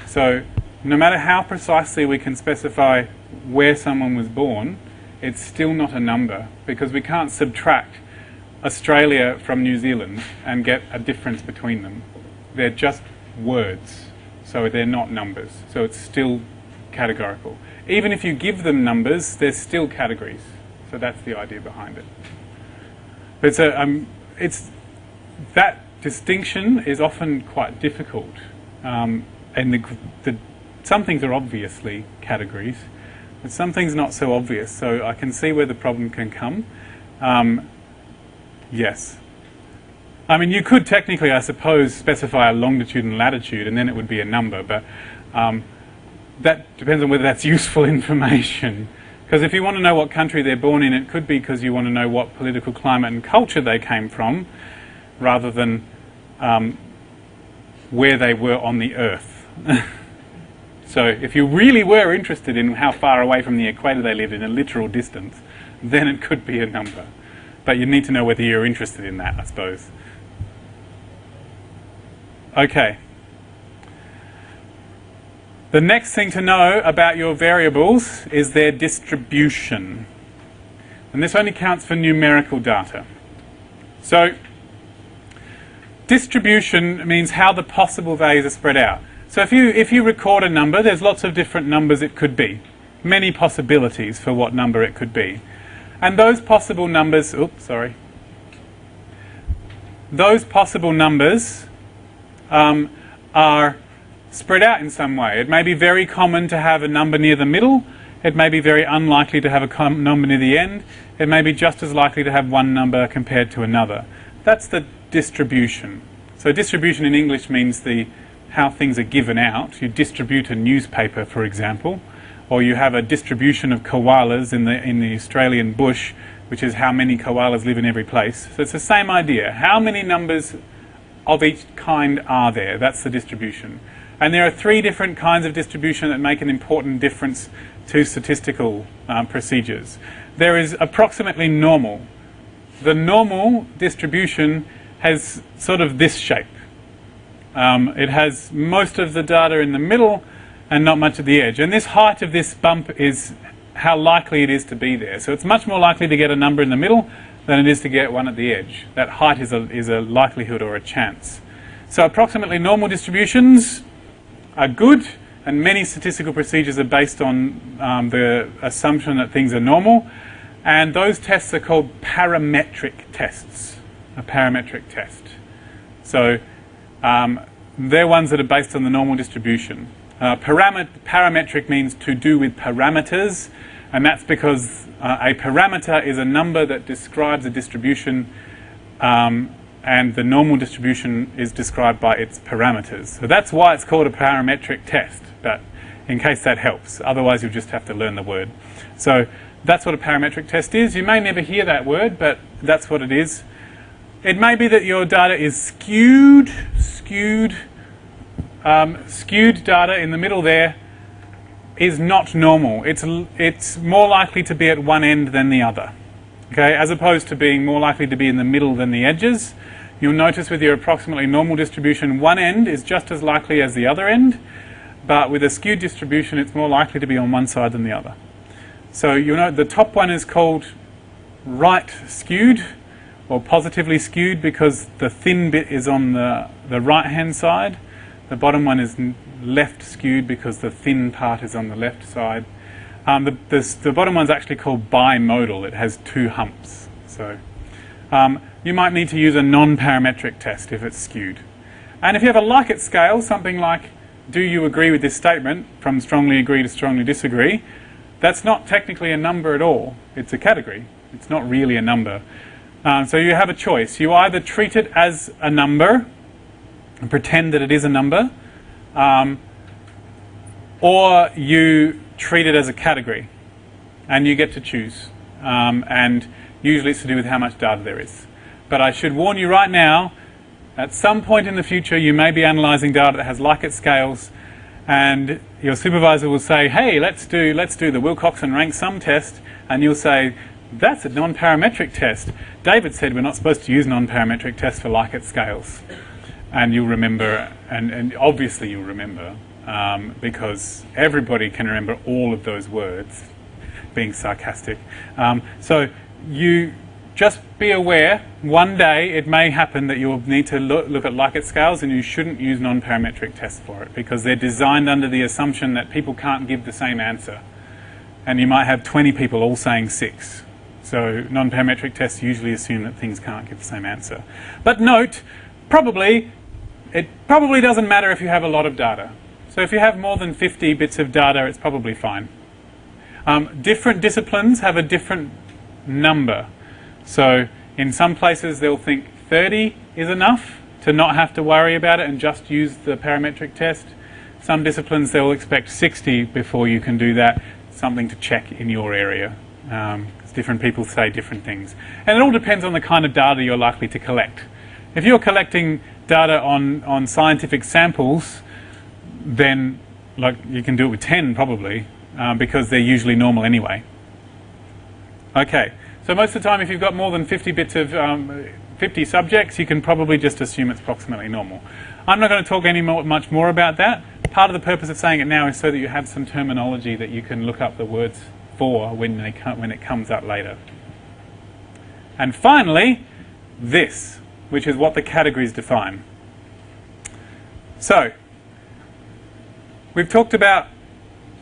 So no matter how precisely we can specify where someone was born, it's still not a number, because we can't subtract Australia from New Zealand and get a difference between them. They're just words, so they're not numbers. So it's still categorical. Even if you give them numbers, they're still categories. So that's the idea behind it. But it's that distinction is often quite difficult, and some things are obviously categories, but some things not so obvious. So I can see where the problem can come. Yes. I mean, you could technically, I suppose, specify a longitude and latitude, and then it would be a number, but that depends on whether that's useful information. Because if you want to know what country they're born in, it could be because you want to know what political climate and culture they came from, rather than where they were on the Earth. So if you really were interested in how far away from the equator they lived in a literal distance, then it could be a number. But you need to know whether you're interested in that, I suppose. Okay. The next thing to know about your variables is their distribution. And this only counts for numerical data. So, distribution means how the possible values are spread out. So if you record a number, there's lots of different numbers it could be. Many possibilities for what number it could be. And those possible numbers, those possible numbers are spread out in some way. It may be very common to have a number near the middle. It may be very unlikely to have a number near the end. It may be just as likely to have one number compared to another. That's the distribution. So distribution in English means how things are given out. You distribute a newspaper, for example, or you have a distribution of koalas in the Australian bush, which is how many koalas live in every place. So it's the same idea. How many numbers of each kind are there? That's the distribution. And there are three different kinds of distribution that make an important difference to statistical procedures. There is approximately normal. The normal distribution has sort of this shape. It has most of the data in the middle and not much at the edge. And this height of this bump is how likely it is to be there. So it's much more likely to get a number in the middle than it is to get one at the edge. That height is a likelihood or a chance. So approximately normal distributions are good, and many statistical procedures are based on the assumption that things are normal. And those tests are called parametric tests, a parametric test. So they're ones that are based on the normal distribution. Parametric means to do with parameters, and that's because a parameter is a number that describes a distribution, and the normal distribution is described by its parameters. So that's why it's called a parametric test, but in case that helps. Otherwise you'll just have to learn the word. So that's what a parametric test is. You may never hear that word, but that's what it is. It may be that your data is skewed data in the middle there is not normal. It's more likely to be at one end than the other. Okay, as opposed to being more likely to be in the middle than the edges. You'll notice with your approximately normal distribution, one end is just as likely as the other end, but with a skewed distribution, it's more likely to be on one side than the other. So you know the top one is called right skewed, or positively skewed, because the thin bit is on the right hand side. The bottom one is left skewed because the thin part is on the left side. The bottom one's actually called bimodal. It has two humps. So you might need to use a non-parametric test if it's skewed. And if you have a Likert scale, something like, do you agree with this statement, from strongly agree to strongly disagree, that's not technically a number at all. It's a category. It's not really a number. So you have a choice. You either treat it as a number and pretend that it is a number, or you treat it as a category, and you get to choose. And usually it's to do with how much data there is. But I should warn you right now, At some point in the future, you may be analysing data that has Likert scales, and your supervisor will say, hey, let's do the Wilcoxon rank sum test, and you'll say, that's a non-parametric test. David said we're not supposed to use non-parametric tests for Likert scales. And you'll remember, and obviously you'll remember, because everybody can remember all of those words, being sarcastic. So you just be aware, one day it may happen that you'll need to look at Likert scales, and you shouldn't use non-parametric tests for it, because they're designed under the assumption that people can't give the same answer. And you might have 20 people all saying 6. So non-parametric tests usually assume that things can't give the same answer. But note, it probably doesn't matter if you have a lot of data. So if you have more than 50 bits of data, it's probably fine. Different disciplines have a different number. So in some places they'll think 30 is enough to not have to worry about it and just use the parametric test. Some disciplines they'll expect 60 before you can do that, something to check in your area. Different people say different things. And it all depends on the kind of data you're likely to collect. If you're collecting data on scientific samples, then you can do it with 10 probably, because they're usually normal anyway. Okay, so most of the time if you've got more than 50 bits of 50 subjects, you can probably just assume it's approximately normal. I'm not going to talk much more about that. Part of the purpose of saying it now is so that you have some terminology that you can look up the words for when it comes up later. And finally, this, which is what the categories define. So, we've talked about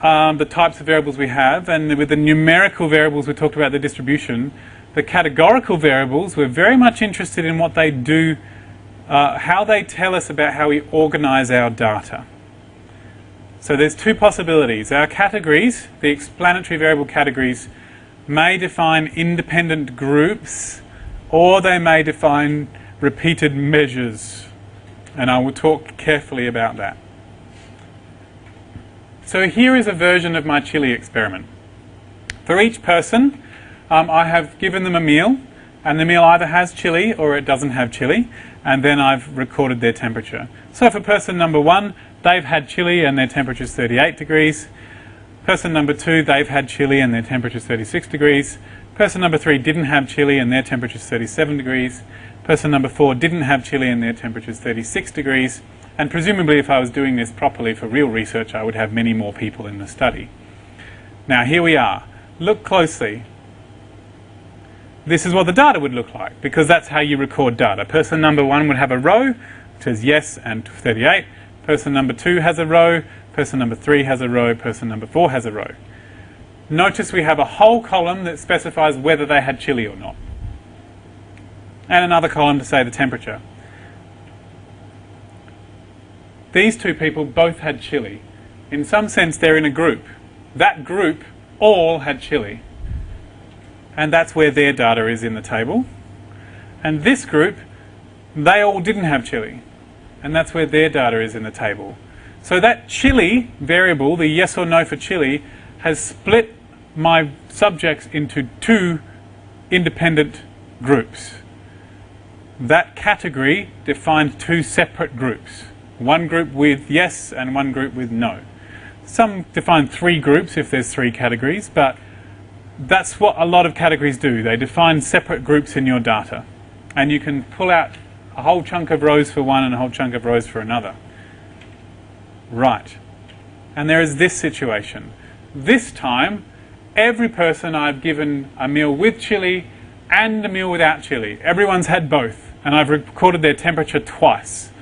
the types of variables we have, and with the numerical variables we talked about the distribution. The categorical variables, we're very much interested in what they do, how they tell us about how we organise our data. So there's two possibilities. Our categories, the explanatory variable categories, may define independent groups, or they may define repeated measures. And I will talk carefully about that. So here is a version of my Chile experiment. For each person, I have given them a meal, and the meal either has chili or it doesn't have chili, and then I've recorded their temperature. So for person number 1, they've had chili and their temperature is 38 degrees. Person number 2, they've had chili and their temperature is 36 degrees. Person number 3 didn't have chili and their temperature is 37 degrees. Person number 4 didn't have chili and their temperature is 36 degrees. And presumably if I was doing this properly for real research, I would have many more people in the study. Now here we are. Look closely. This is what the data would look like, because that's how you record data. Person number 1 would have a row, which says yes and 38. Person number 2 has a row, person number 3 has a row, person number 4 has a row. Notice we have a whole column that specifies whether they had chili or not. And another column to say the temperature. These two people both had chili. In some sense they're in a group. That group all had chili. And that's where their data is in the table. And this group, they all didn't have chili. And that's where their data is in the table. So that chili variable, the yes or no for chili, has split my subjects into 2 independent groups. That category defined 2 separate groups. One group with yes and one group with no. Some define 3 groups if there's 3 categories, but that's what a lot of categories do. They define separate groups in your data. And you can pull out a whole chunk of rows for one and a whole chunk of rows for another. Right. And there is this situation. This time, every person I've given a meal with chili and a meal without chili. Everyone's had both. And I've recorded their temperature twice.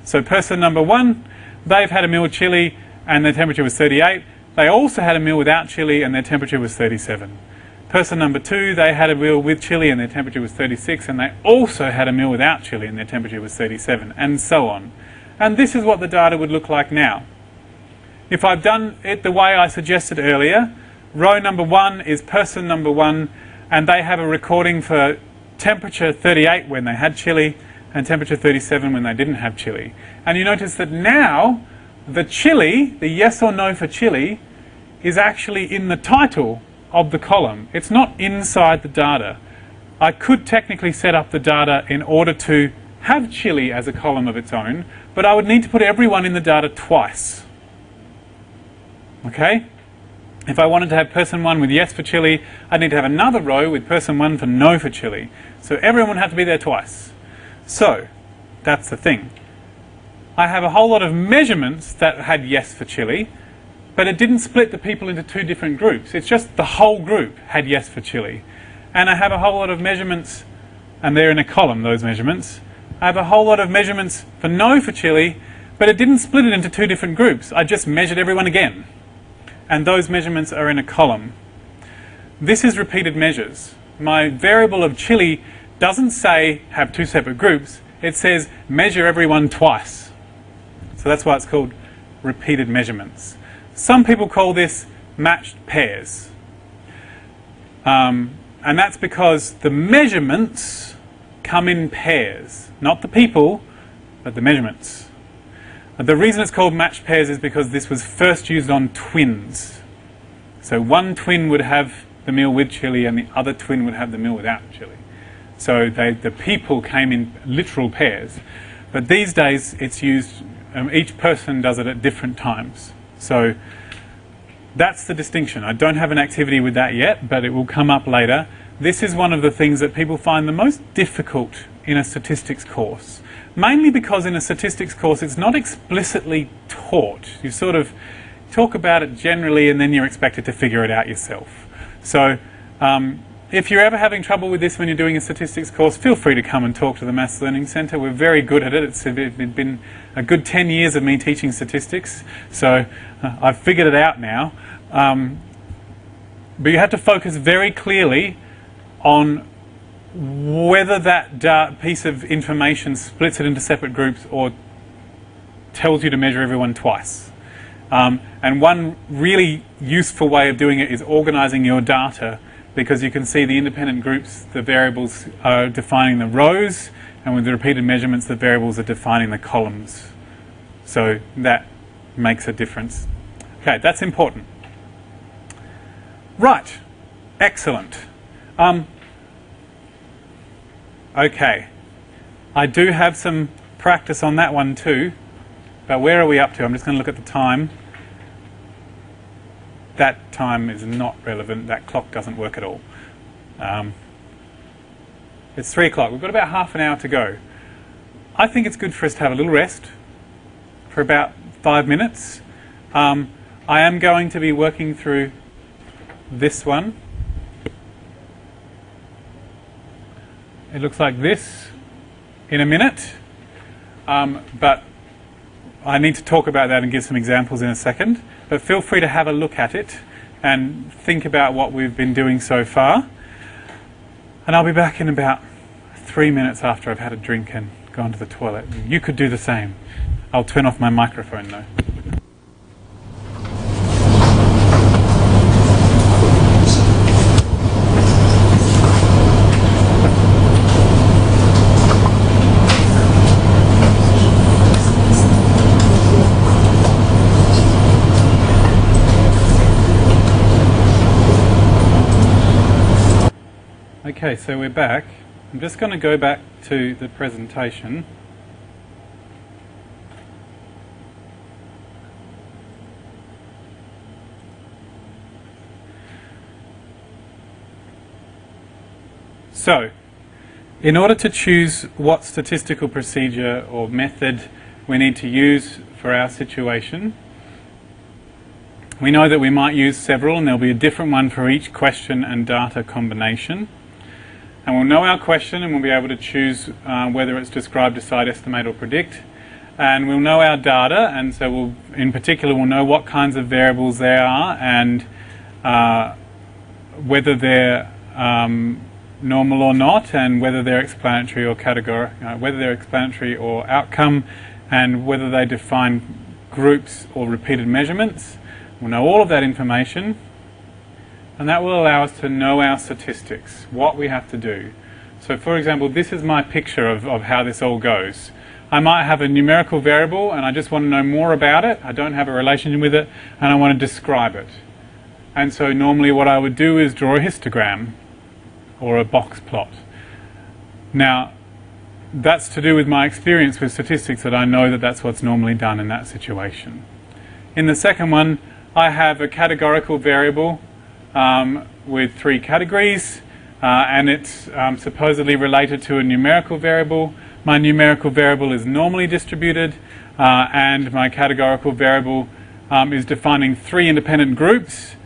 So person number 1, they've had a meal with chili and their temperature was 38. They also had a meal without chili and their temperature was 37. Person number 2, they had a meal with chili and their temperature was 36, and they also had a meal without chili and their temperature was 37, and so on. And this is what the data would look like now. If I've done it the way I suggested earlier, row number 1 is person number 1, and they have a recording for temperature 38 when they had chili and temperature 37 when they didn't have chili. And you notice that now the chili, the yes or no for chili, is actually in the title of the column. It's not inside the data. I could technically set up the data in order to have Chile as a column of its own, but I would need to put everyone in the data twice. Okay? If I wanted to have person 1 with yes for Chile, I'd need to have another row with person 1 for no for Chile. So everyone would have to be there twice. So, that's the thing. I have a whole lot of measurements that had yes for Chile, but it didn't split the people into 2 different groups. It's just the whole group had yes for Chile. And I have a whole lot of measurements, and they're in a column, those measurements. I have a whole lot of measurements for no for Chile, but it didn't split it into 2 different groups. I just measured everyone again. And those measurements are in a column. This is repeated measures. My variable of Chile doesn't say have 2 separate groups. It says measure everyone twice. So that's why it's called repeated measurements. Some people call this matched pairs. And that's because the measurements come in pairs. Not the people, but the measurements. The reason it's called matched pairs is because this was first used on twins. So one twin would have the meal with Chile and the other twin would have the meal without Chile. So the people came in literal pairs. But these days it's used, each person does it at different times. So that's the distinction. I don't have an activity with that yet, but it will come up later. This is one of the things that people find the most difficult in a statistics course. Mainly because in a statistics course it's not explicitly taught. You sort of talk about it generally and then you're expected to figure it out yourself. So if you're ever having trouble with this when you're doing a statistics course, feel free to come and talk to the Maths Learning Centre. We're very good at it. It's been a good 10 years of me teaching statistics, so I've figured it out now. But you have to focus very clearly on whether that piece of information splits it into separate groups or tells you to measure everyone twice. And one really useful way of doing it is organising your data, because you can see the independent groups, the variables are defining the rows, and with the repeated measurements the variables are defining the columns. So that makes a difference. Okay, that's important. Right, excellent. Okay, I do have some practice on that one too, but where are we up to? I'm just going to look at the time. That time is not relevant. That clock doesn't work at all. It's 3 o'clock. We've got about half an hour to go. I think it's good for us to have a little rest for about 5 minutes. I am going to be working through this one. It looks like this in a minute, but I need to talk about that and give some examples in a second. But feel free to have a look at it and think about what we've been doing so far. And I'll be back in about 3 minutes after I've had a drink and gone to the toilet. You could do the same. I'll turn off my microphone though. Okay, so we're back. I'm just going to go back to the presentation. So, in order to choose what statistical procedure or method we need to use for our situation, we know that we might use several, and there'll be a different one for each question and data combination. And we'll know our question and we'll be able to choose whether it's describe, decide, estimate or predict. And we'll know our data, and so in particular we'll know what kinds of variables there are and whether they're normal or not, and whether they're explanatory or whether they're explanatory or outcome, and whether they define groups or repeated measurements. We'll know all of that information. And that will allow us to know our statistics, what we have to do. So for example, this is my picture of how this all goes. I might have a numerical variable and I just want to know more about it. I don't have a relationship with it and I want to describe it. And so normally what I would do is draw a histogram or a box plot. Now, that's to do with my experience with statistics, that I know that that's what's normally done in that situation. In the second one, I have a categorical variable with 3 categories, and it's supposedly related to a numerical variable. My numerical variable is normally distributed, and my categorical variable is defining 3 independent groups,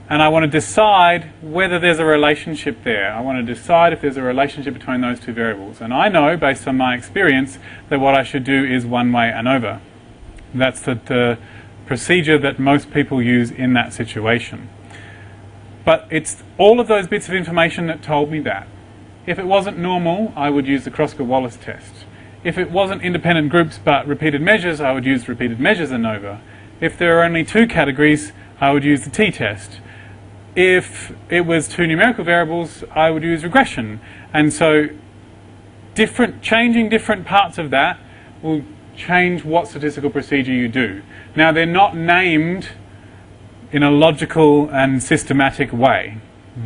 and I want to decide whether there's a relationship there. I want to decide if there's a relationship between those 2 variables. And I know, based on my experience, that what I should do is one-way ANOVA. That's the procedure that most people use in that situation. But it's all of those bits of information that told me that. If it wasn't normal, I would use the Krosker-Wallace test. If it wasn't independent groups but repeated measures, I would use repeated measures ANOVA. If there are only 2 categories, I would use the t-test. If it was 2 numerical variables, I would use regression. And so changing different parts of that will change what statistical procedure you do. Now, they're not named in a logical and systematic way.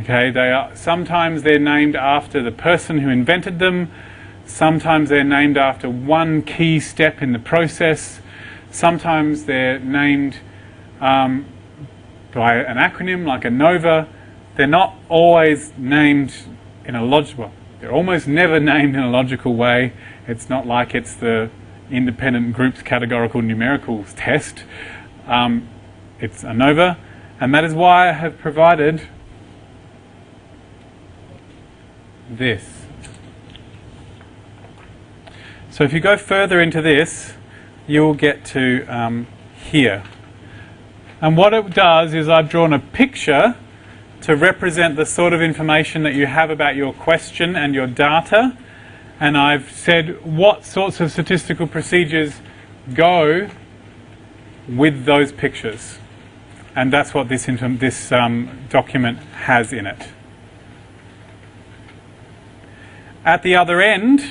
Okay, sometimes they're named after the person who invented them. Sometimes they're named after one key step in the process. Sometimes they're named by an acronym like ANOVA. They're not always named in a logical. They're almost never named in a logical way. It's not like it's the independent groups categorical numericals test. It's ANOVA, and that is why I have provided this. So if you go further into this, you'll get to here. And what it does is I've drawn a picture to represent the sort of information that you have about your question and your data. And I've said what sorts of statistical procedures go with those pictures. And that's what this document has in it. At the other end,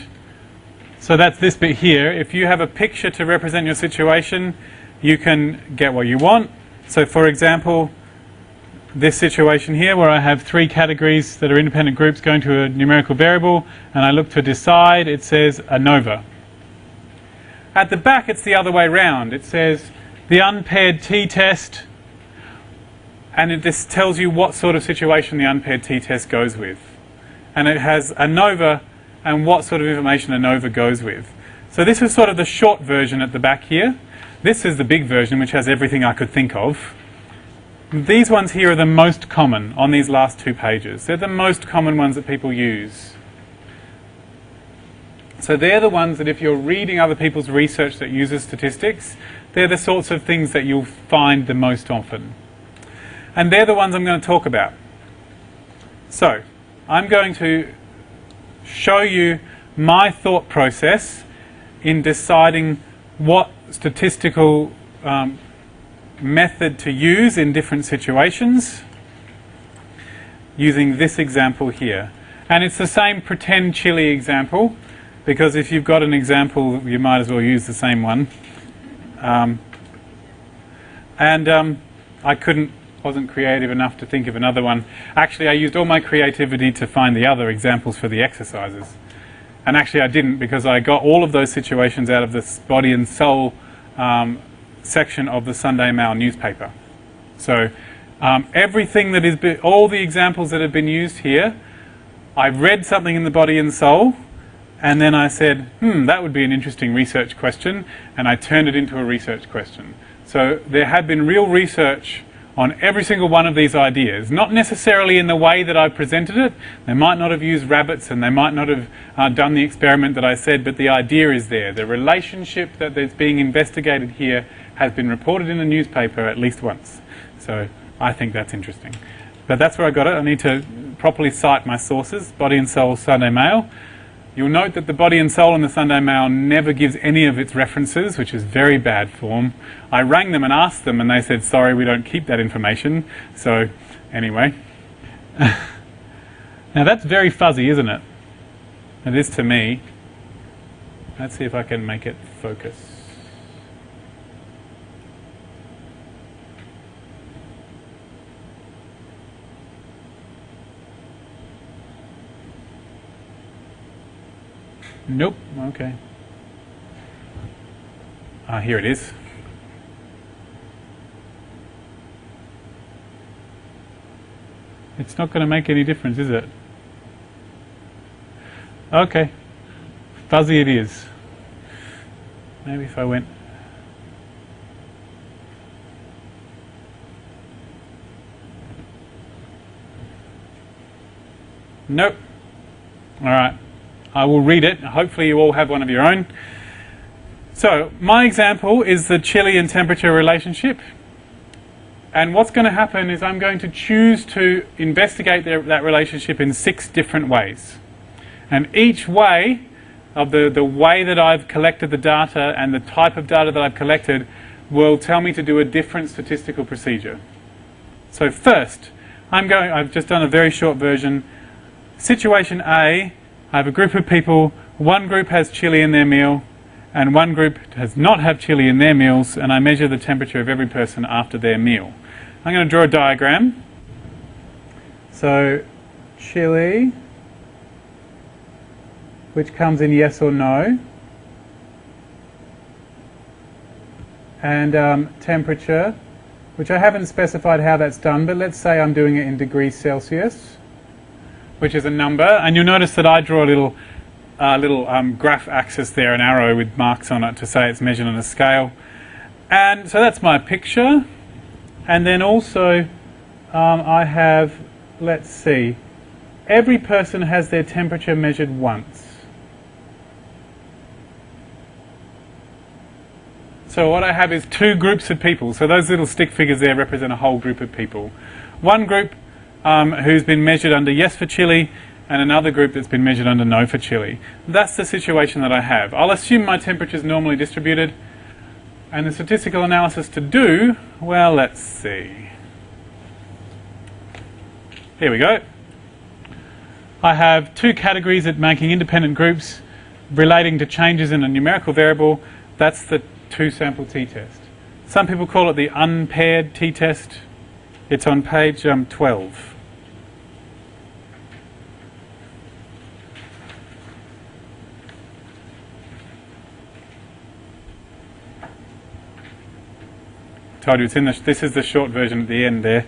so that's this bit here, if you have a picture to represent your situation, you can get what you want. So for example, this situation here where I have 3 categories that are independent groups going to a numerical variable, and I look to decide, it says ANOVA. At the back it's the other way round. It says the unpaired t-test, and this tells you what sort of situation the unpaired t-test goes with. And it has ANOVA and what sort of information ANOVA goes with. So this is sort of the short version at the back here. This is the big version, which has everything I could think of. These ones here are the most common on these last 2 pages. They're the most common ones that people use. So they're the ones that if you're reading other people's research that uses statistics, they're the sorts of things that you'll find the most often. And they're the ones I'm going to talk about. So I'm going to show you my thought process in deciding what statistical method to use in different situations using this example here. And it's the same pretend Chile example, because if you've got an example you might as well use the same one. I wasn't creative enough to think of another one. Actually, I used all my creativity to find the other examples for the exercises. And actually I didn't, because I got all of those situations out of this body and soul section of the Sunday Mail newspaper. So everything that is, all the examples that have been used here, I read something in the body and soul, and then I said, that would be an interesting research question, and I turned it into a research question. So there had been real research on every single one of these ideas, not necessarily in the way that I presented it. They might not have used rabbits and they might not have done the experiment that I said, but the idea is there. The relationship that is being investigated here has been reported in the newspaper at least once. So I think that's interesting. But that's where I got it. I need to properly cite my sources, Body and Soul, Sunday Mail. You'll note that the Body and Soul in the Sunday Mail never gives any of its references, which is very bad form. I rang them and asked them, and they said, sorry, we don't keep that information. So, anyway. Now that's very fuzzy, isn't it? It is to me. Let's see if I can make it focus. Nope. Okay. Here it is. It's not going to make any difference, is it? Okay. Fuzzy it is. Maybe if I went... Nope. Alright. I will read it. Hopefully you all have one of your own. So, my example is the Chile and temperature relationship. And what's going to happen is I'm going to choose to investigate that relationship in 6 different ways. And each way of the way that I've collected the data and the type of data that I've collected will tell me to do a different statistical procedure. So first, I've just done a very short version. Situation A, I have a group of people, one group has chili in their meal, and one group does not have chili in their meals, and I measure the temperature of every person after their meal. I'm going to draw a diagram. So, chili, which comes in yes or no, and temperature, which I haven't specified how that's done, but let's say I'm doing it in degrees Celsius, which is a number, and you'll notice that I draw a little graph axis there, an arrow with marks on it to say it's measured on a scale. And so that's my picture. And then also I have, let's see, every person has their temperature measured once. So what I have is 2 groups of people. So those little stick figures there represent a whole group of people. One group who's been measured under yes for chili, and another group that's been measured under no for chili. That's the situation that I have. I'll assume my temperature is normally distributed, and the statistical analysis to do, well, let's see. Here we go. I have 2 categories at making independent groups relating to changes in a numerical variable. That's the 2-sample t-test. Some people call it the unpaired t-test. It's on page 12. Told you it's in this is the short version at the end there,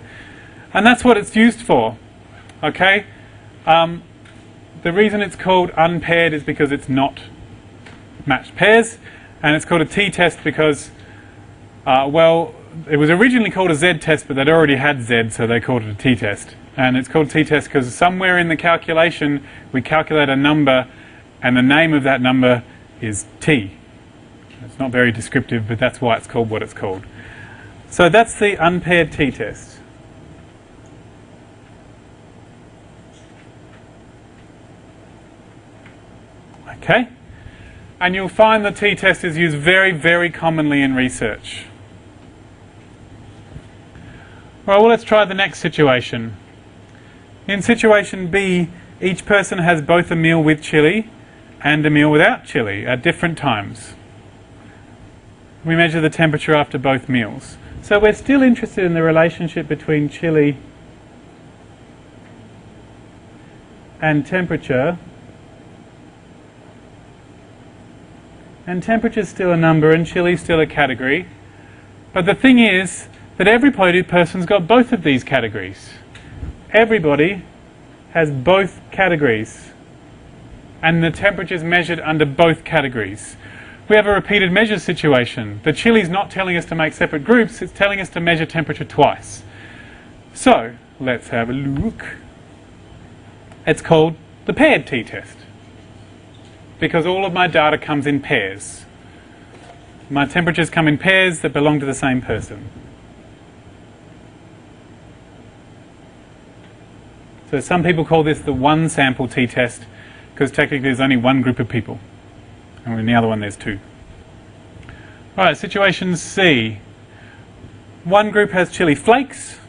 and that's what it's used for. Okay, the reason it's called unpaired is because it's not matched pairs, and it's called a t-test because well, it was originally called a z-test, but they'd already had z, so they called it a t-test. And it's called t-test because somewhere in the calculation we calculate a number, and the name of that number is t. It's not very descriptive, but that's why it's called what it's called. So that's the unpaired t-test. Okay? And you'll find the t-test is used very, very commonly in research. Well, let's try the next situation. In situation B, each person has both a meal with chili and a meal without chili at different times. We measure the temperature after both meals. So we're still interested in the relationship between chili and temperature. And temperature is still a number and chili is still a category. But the thing is that every person's got both of these categories. Everybody has both categories. And the temperature is measured under both categories. We have a repeated measure situation. The chili is not telling us to make separate groups, it's telling us to measure temperature twice. So, let's have a look. It's called the paired t-test, because all of my data comes in pairs. My temperatures come in pairs that belong to the same person. So some people call this the 1-sample t-test, because technically there's only one group of people. And in the other one there's 2. Alright, situation C. One group has chili flakes,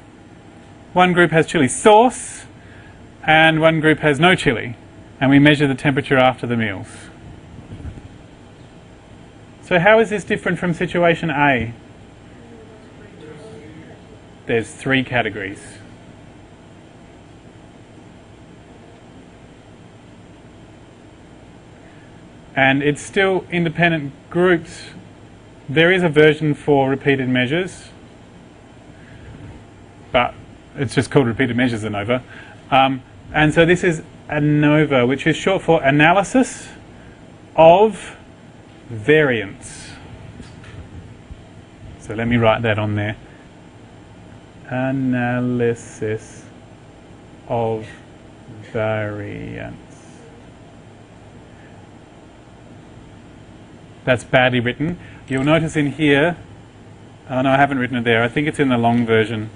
one group has chili sauce, and one group has no chili. And we measure the temperature after the meals. So how is this different from situation A? There's 3 categories. and it's still independent groups. There is a version for repeated measures, but it's just called repeated measures ANOVA. And so this is ANOVA, which is short for analysis of variance. So let me write that on there. Analysis of variance. That's badly written. You'll notice in here, oh no, I haven't written it there. I think it's in the long version.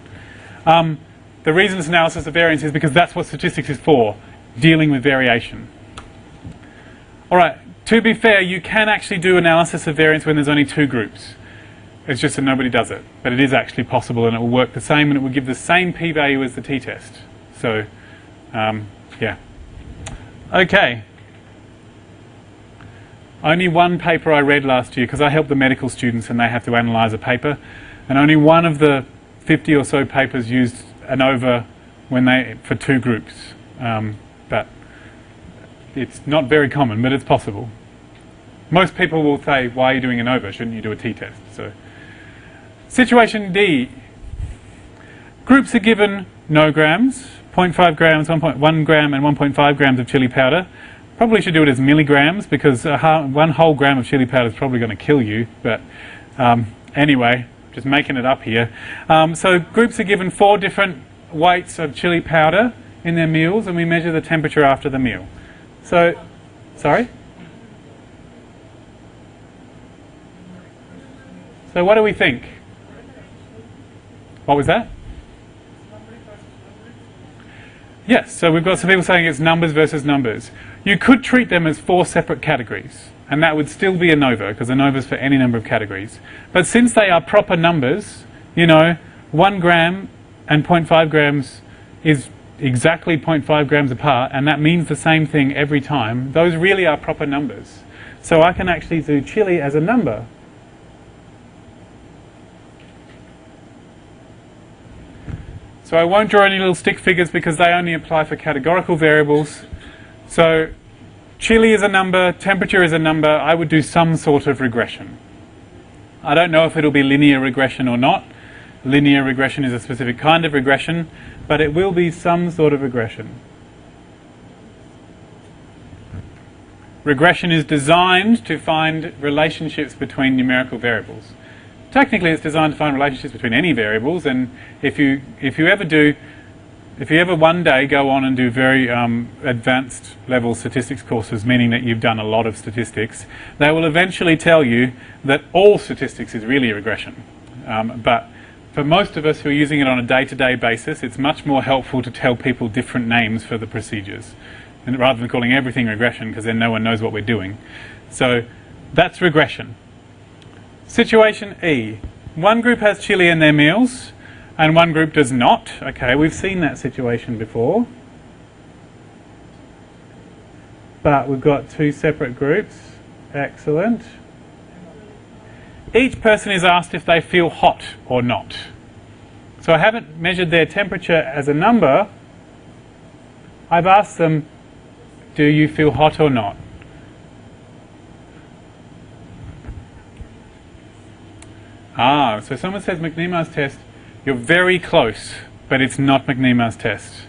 The reason it's analysis of variance is because that's what statistics is for, dealing with variation. All right, to be fair, you can actually do analysis of variance when there's only two groups. It's just that nobody does it. But it is actually possible, and it will work the same, and it will give the same p-value as the t-test. So, yeah. Okay. Only one paper I read last year, because I helped the medical students and they have to analyse a paper, and only one of the 50 or so papers used ANOVA for two groups. But it's not very common, but it's possible. Most people will say, why are you doing ANOVA? Shouldn't you do a t-test? So, situation D. Groups are given no grams, 0.5 grams, 1.1 gram and 1.5 grams of chili powder. Probably should do it as milligrams, because 1 whole gram of chili powder is probably going to kill you. But anyway, just making it up here. So groups are given 4 different weights of chili powder in their meals, and we measure the temperature after the meal. So, sorry? So what do we think? What was that? Yes, so we've got some people saying it's numbers versus numbers. You could treat them as 4 separate categories, and that would still be ANOVA, because ANOVA is for any number of categories. But since they are proper numbers, 1 gram and 0.5 grams is exactly 0.5 grams apart, and that means the same thing every time. Those really are proper numbers. So I can actually do chili as a number. So I won't draw any little stick figures because they only apply for categorical variables. So chili is a number, temperature is a number. I would do some sort of regression. I don't know if it'll be linear regression or not. Linear regression is a specific kind of regression, but it will be some sort of regression. Regression is designed to find relationships between numerical variables. Technically, it's designed to find relationships between any variables, and if you ever one day go on and do very advanced level statistics courses, meaning that you've done a lot of statistics, they will eventually tell you that all statistics is really a regression. But for most of us who are using it on a day-to-day basis, it's much more helpful to tell people different names for the procedures, and rather than calling everything regression, because then no one knows what we're doing. So that's regression. Situation E. One group has chili in their meals and one group does not. Okay, we've seen that situation before. But we've got 2 separate groups. Excellent. Each person is asked if they feel hot or not. So I haven't measured their temperature as a number. I've asked them, do you feel hot or not? So someone says McNemar's test. You're very close, but it's not McNemar's test.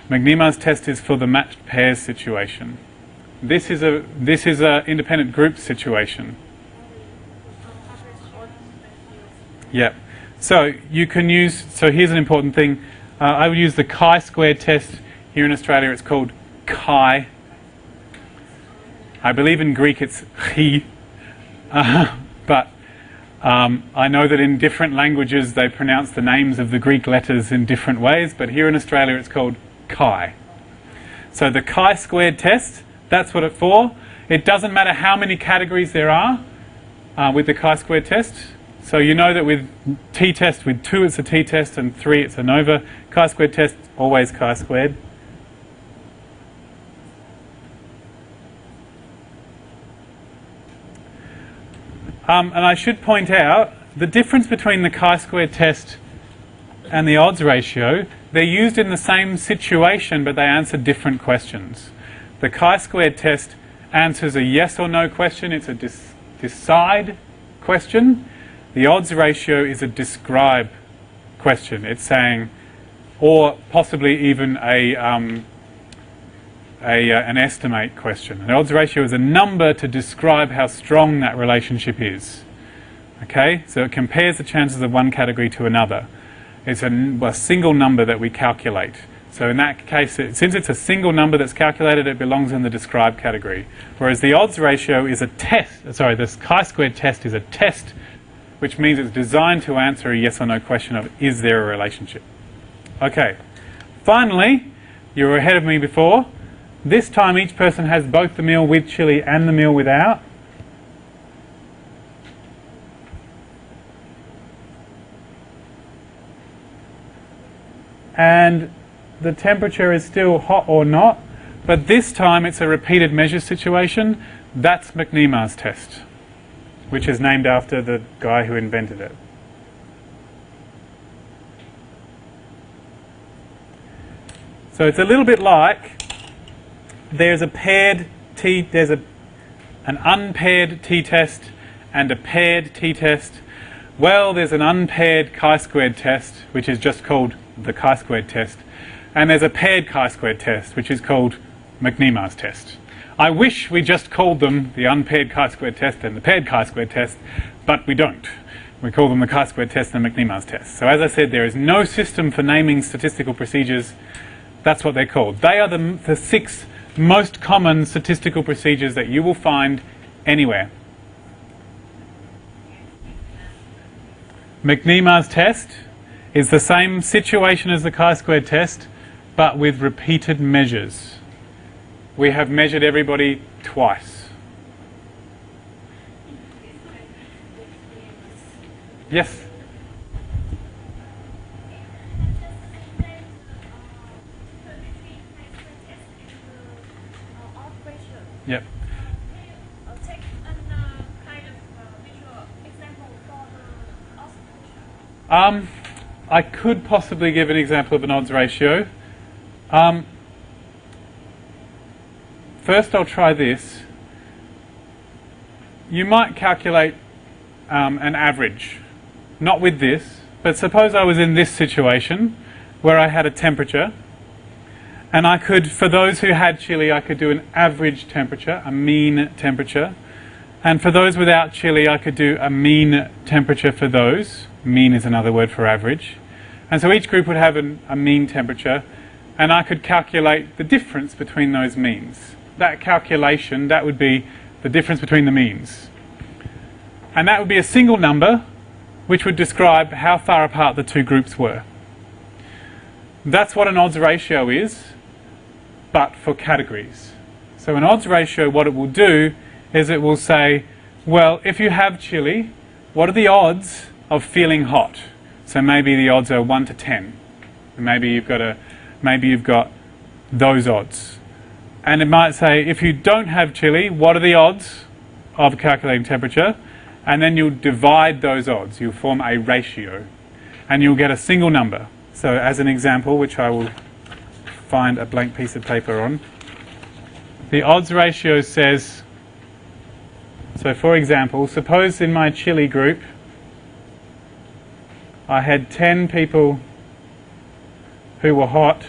McNemar's test is for the matched pairs situation. This is a independent group situation. Yep. So you can use. So here's an important thing. I would use the chi-squared test. Here in Australia, it's called chi. I believe in Greek it's chi, but I know that in different languages they pronounce the names of the Greek letters in different ways, but here in Australia it's called chi. So the chi-squared test, that's what it's for. It doesn't matter how many categories there are with the chi-squared test. So you know that with t-test, with 2 it's a t-test and 3 it's ANOVA. Chi-squared test, always chi-squared. And I should point out the difference between the chi-squared test and the odds ratio, they're used in the same situation but they answer different questions. The chi-squared test answers a yes or no question. It's a decide question. The odds ratio is a describe question. It's saying, or possibly even an estimate question. An odds ratio is a number to describe how strong that relationship is. Okay, so it compares the chances of one category to another. It's a single number that we calculate. So in that case, since it's a single number that's calculated, it belongs in the describe category. Whereas the odds ratio is a test, sorry, this chi-squared test is a test, which means it's designed to answer a yes or no question of, is there a relationship? Okay, finally, you were ahead of me before. This time each person has both the meal with chili and the meal without. And the temperature is still hot or not, but this time it's a repeated measure situation. That's McNemar's test, which is named after the guy who invented it. So it's a little bit like there's a paired there's an unpaired t-test and a paired t-test. Well, there's an unpaired chi-squared test, which is just called the chi-squared test. And there's a paired chi-squared test, which is called McNemar's test. I wish we just called them the unpaired chi-squared test and the paired chi-squared test, but we don't. We call them the chi-squared test and the McNemar's test. So as I said, there is no system for naming statistical procedures. That's what they're called. They are the 6 most common statistical procedures that you will find anywhere. McNemar's test is the same situation as the chi-squared test, but with repeated measures. We have measured everybody twice. Yes? Yep. Take an kind of visual example for the odds ratio. I could possibly give an example of an odds ratio. First I'll try this. You might calculate an average. Not with this, but suppose I was in this situation where I had a temperature, and I could, for those who had chili, I could do an average temperature, a mean temperature. And for those without chili, I could do a mean temperature for those. Mean is another word for average. And so each group would have a mean temperature, and I could calculate the difference between those means. That calculation, that would be the difference between the means. And that would be a single number, which would describe how far apart the two groups were. That's what an odds ratio is, but for categories. So an odds ratio, what it will do is it will say, well, if you have chili, what are the odds of feeling hot? So maybe the odds are 1 to 10. Maybe you've got those odds. And it might say, if you don't have chili, what are the odds of calculating temperature? And then you'll divide those odds. You'll form a ratio. And you'll get a single number. So as an example, which I will find a blank piece of paper on, the odds ratio says, so for example, suppose in my chili group, I had 10 people who were hot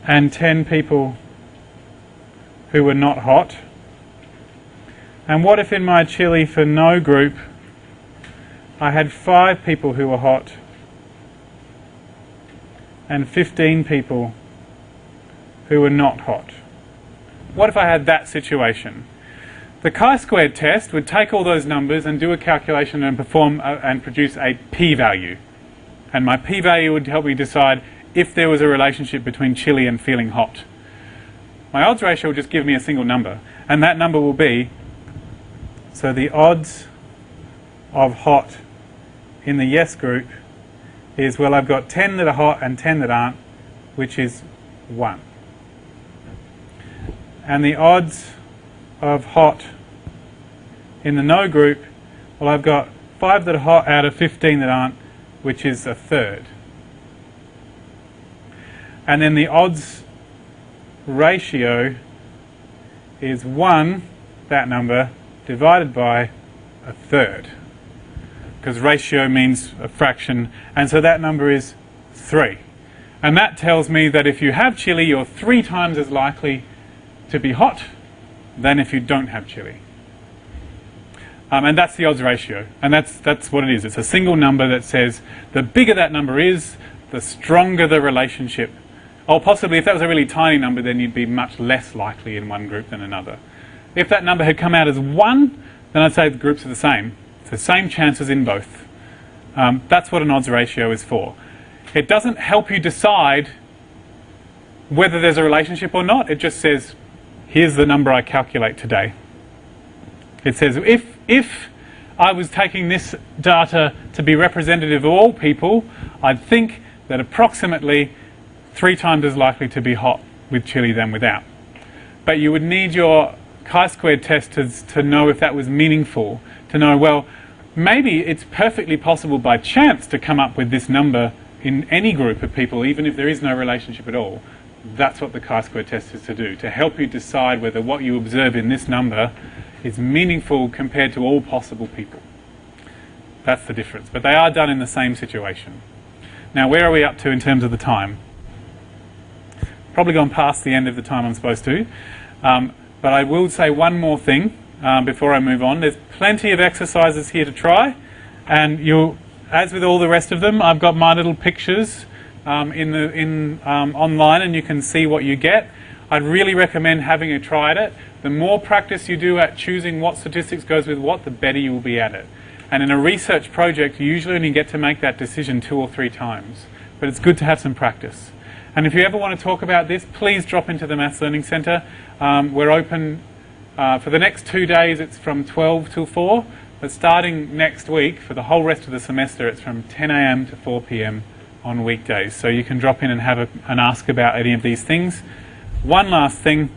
and 10 people who were not hot. And what if in my chili for no group I had 5 people who were hot and 15 people who were not hot? What if I had that situation? The chi-squared test would take all those numbers and do a calculation and and produce a p-value. And my p-value would help me decide if there was a relationship between chili and feeling hot. My odds ratio will just give me a single number, and that number will be, so the odds of hot in the yes group is, well, I've got 10 that are hot and 10 that aren't, which is 1. And the odds of hot in the no group, well, I've got 5 that are hot out of 15 that aren't, which is a third. And then the odds ratio is 1, that number, divided by a third. Because ratio means a fraction, and so that number is 3. And that tells me that if you have chili, you're 3 times as likely to be hot than if you don't have chili. And that's the odds ratio, and that's what it is. It's a single number that says the bigger that number is, the stronger the relationship. Or possibly if that was a really tiny number, then you'd be much less likely in one group than another. If that number had come out as 1, then I'd say the groups are the same. It's the same chances in both. That's what an odds ratio is for. It doesn't help you decide whether there's a relationship or not. It just says, here's the number I calculate today. It says, if I was taking this data to be representative of all people, I'd think that approximately 3 times as likely to be hot with chili than without. But you would need your chi-squared test to know if that was meaningful, to know, well, maybe it's perfectly possible by chance to come up with this number in any group of people, even if there is no relationship at all. That's what the chi-squared test is to do, to help you decide whether what you observe in this number is meaningful compared to all possible people. That's the difference. But they are done in the same situation. Now, where are we up to in terms of the time? Probably gone past the end of the time I'm supposed to. But I will say one more thing before I move on. There's plenty of exercises here to try. And you'll, as with all the rest of them, I've got my little pictures online, and you can see what you get. I'd really recommend having a try at it. The more practice you do at choosing what statistics goes with what, the better you will be at it. And in a research project, you usually only get to make that decision 2 or 3 times. But it's good to have some practice. And if you ever want to talk about this, please drop into the Maths Learning Centre. We're open for the next 2 days. It's from 12 till 4. But starting next week, for the whole rest of the semester, it's from 10 a.m. to 4 p.m. on weekdays. So you can drop in and have an ask about any of these things. One last thing.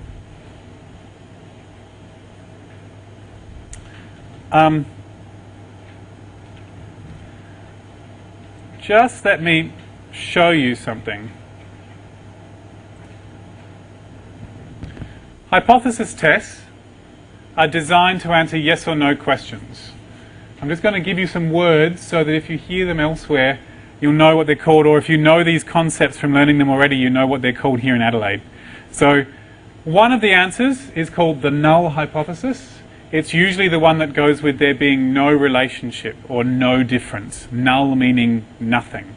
Just let me show you something. Hypothesis tests are designed to answer yes or no questions. I'm just going to give you some words so that if you hear them elsewhere, you'll know what they're called, or if you know these concepts from learning them already, you know what they're called here in Adelaide. So one of the answers is called the null hypothesis. It's usually the one that goes with there being no relationship or no difference. Null meaning nothing.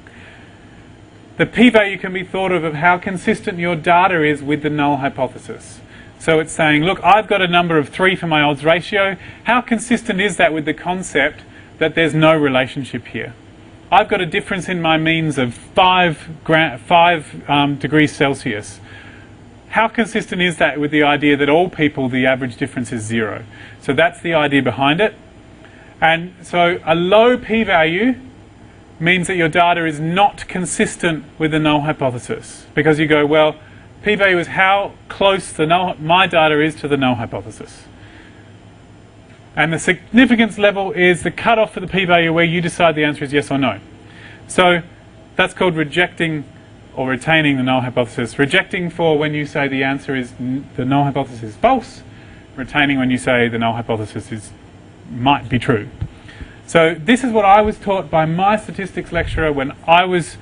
The p-value can be thought of how consistent your data is with the null hypothesis. So it's saying, look, I've got a number of 3 for my odds ratio. How consistent is that with the concept that there's no relationship here? I've got a difference in my means of 5 degrees Celsius. How consistent is that with the idea that all people, the average difference is 0? So that's the idea behind it. And so a low p-value means that your data is not consistent with the null hypothesis. Because you go, well, p-value is how close my data is to the null hypothesis. And the significance level is the cutoff for the p-value where you decide the answer is yes or no. So that's called rejecting or retaining the null hypothesis. Rejecting for when you say the answer is the null hypothesis is false. Retaining when you say the null hypothesis might be true. So this is what I was taught by my statistics lecturer when I was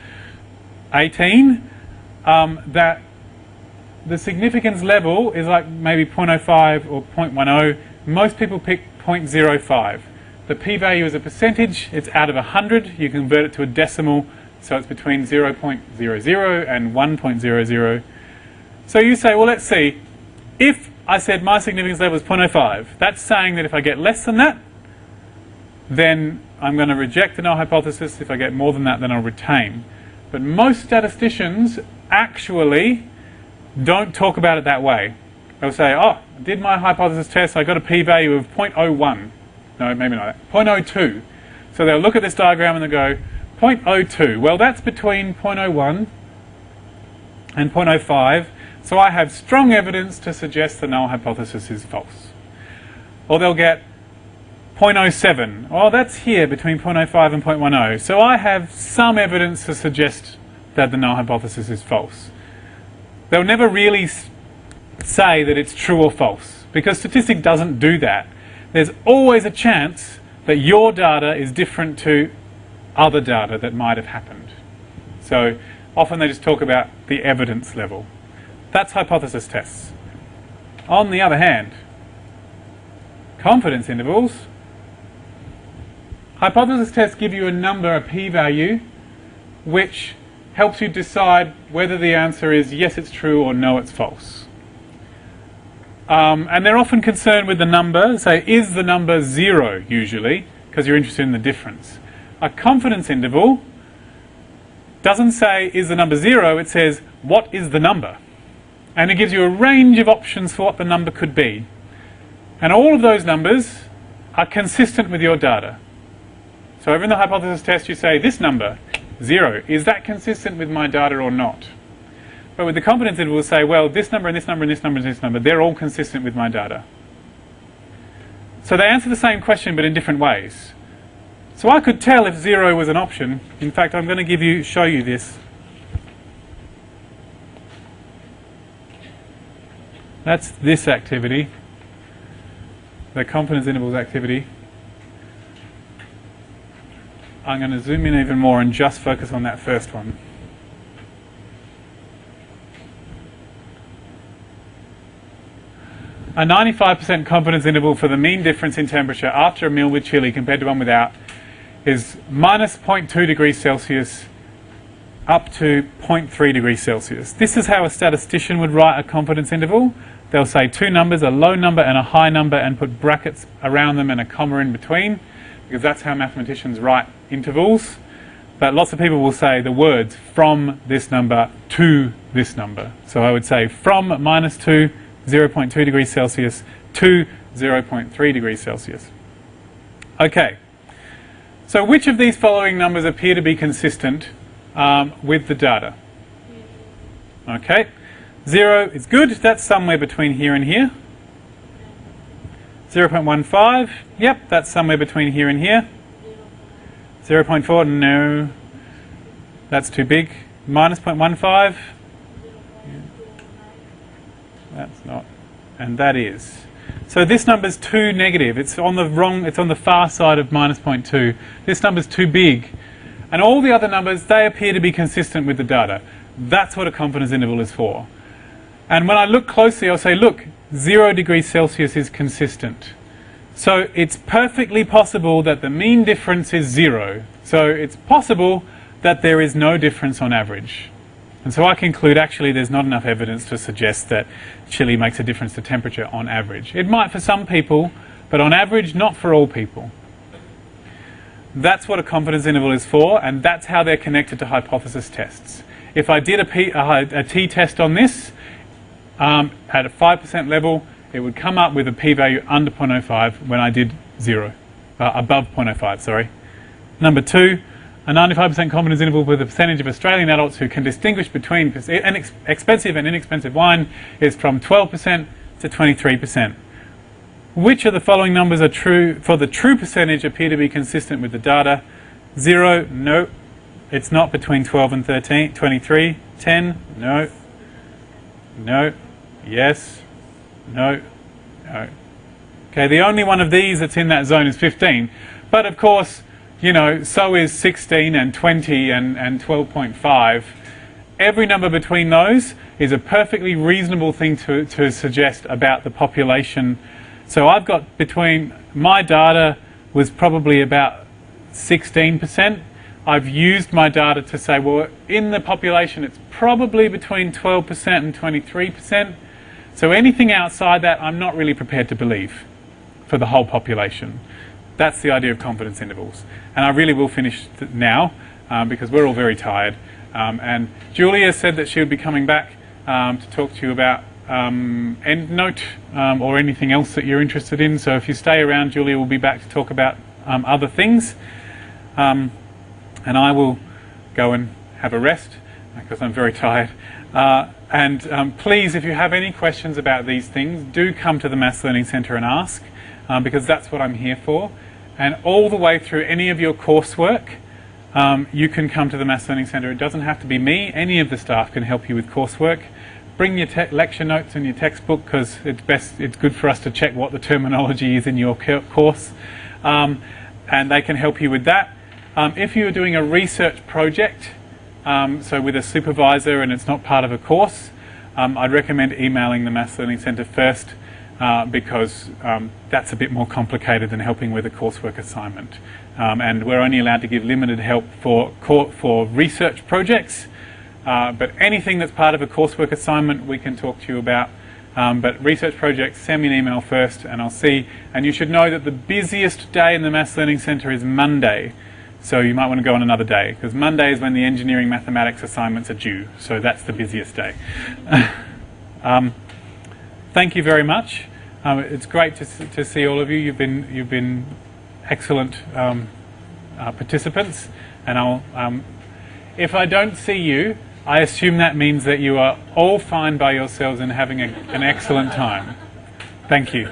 18, that the significance level is like maybe 0.05 or 0.10. Most people pick 0.05. The p-value is a percentage. It's out of 100. You convert it to a decimal, so it's between 0.00 and 1.00. So you say, well, let's see. If I said my significance level is 0.05, that's saying that if I get less than that, then I'm going to reject the null hypothesis. If I get more than that, then I'll retain. But most statisticians actually don't talk about it that way. They'll say, oh, I did my hypothesis test, I got a p-value of 0.01. No, maybe not that. 0.02. So they'll look at this diagram and they'll go, 0.02. Well, that's between 0.01 and 0.05. So I have strong evidence to suggest the null hypothesis is false. Or they'll get 0.07. Oh, that's here between 0.05 and 0.10. So I have some evidence to suggest that the null hypothesis is false. They'll never really say that it's true or false. because statistics doesn't do that. There's always a chance that your data is different to other data that might have happened. So often they just talk about the evidence level. That's hypothesis tests. On the other hand, confidence intervals, hypothesis tests give you a number, a p-value, which helps you decide whether the answer is yes, it's true, or no, it's false. And they're often concerned with the number. Say, is the number 0 usually, because you're interested in the difference. A confidence interval doesn't say, is the number 0, it says, what is the number? And it gives you a range of options for what the number could be. And all of those numbers are consistent with your data. So in the hypothesis test you say, this number, 0, is that consistent with my data or not? But with the confidence interval we'll say, well, this number and this number and this number and this number, they're all consistent with my data. So they answer the same question but in different ways. So I could tell if 0 was an option. In fact, I'm going to show you this. That's this activity, the confidence intervals activity. I'm going to zoom in even more and just focus on that first one. A 95% confidence interval for the mean difference in temperature after a meal with chili compared to one without is minus 0.2 degrees Celsius up to 0.3 degrees Celsius. This is how a statistician would write a confidence interval. They'll say two numbers, a low number and a high number, and put brackets around them and a comma in between, because that's how mathematicians write intervals. But lots of people will say the words from this number to this number. So I would say from minus 2, 0.2 degrees Celsius to 0.3 degrees Celsius. Okay, so which of these following numbers appear to be consistent with the data? Okay, 0 is good, that's somewhere between here and here. 0.15, yep, that's somewhere between here and here. 0.4, no, that's too big. Minus 0.15, that's not, and that is. So this number's too negative. It's on the far side of minus 0.2. This number's too big. And all the other numbers, they appear to be consistent with the data. That's what a confidence interval is for. And when I look closely, I'll say, look, 0 degrees Celsius is consistent. So it's perfectly possible that the mean difference is 0. So it's possible that there is no difference on average. And so I conclude actually there's not enough evidence to suggest that chili makes a difference to temperature on average. It might for some people, but on average not for all people. That's what a confidence interval is for, and that's how they're connected to hypothesis tests. If I did a t-test on this at a 5% level, it would come up with a p-value under 0.05 when I did 0, above 0.05, sorry. Number 2, a 95% confidence interval with a percentage of Australian adults who can distinguish between expensive and inexpensive wine is from 12% to 23%. Which of the following numbers are true for the true percentage appear to be consistent with the data? 0, no. It's not between 12 and 13, 23. 10, no. No. Yes. No. No. Okay, the only one of these that's in that zone is 15. But of course, you know, so is 16 and 20 and 12.5. Every number between those is a perfectly reasonable thing to suggest about the population. So I've got between, my data was probably about 16%. I've used my data to say, well, in the population it's probably between 12% and 23%. So anything outside that I'm not really prepared to believe for the whole population. That's the idea of confidence intervals. And I really will finish now because we're all very tired. And Julia said that she would be coming back to talk to you about EndNote or anything else that you're interested in. So if you stay around, Julia will be back to talk about other things. And I will go and have a rest because I'm very tired. And please, if you have any questions about these things, do come to the Maths Learning Centre and ask, because that's what I'm here for. And all the way through any of your coursework, you can come to the Maths Learning Centre. It doesn't have to be me. Any of the staff can help you with coursework. bring your lecture notes and your textbook, because it's good for us to check what the terminology is in your course, and they can help you with that. If you're doing a research project, so with a supervisor and it's not part of a course, I'd recommend emailing the Maths Learning Centre first, because that's a bit more complicated than helping with a coursework assignment. And we're only allowed to give limited help for research projects, but anything that's part of a coursework assignment we can talk to you about. But research projects, send me an email first and I'll see. And you should know that the busiest day in the Maths Learning Centre is Monday. So you might want to go on another day, because Monday is when the engineering mathematics assignments are due. So that's the busiest day. Thank you very much. It's great to see all of you. You've been excellent participants. And if I don't see you, I assume that means that you are all fine by yourselves and having an excellent time. Thank you.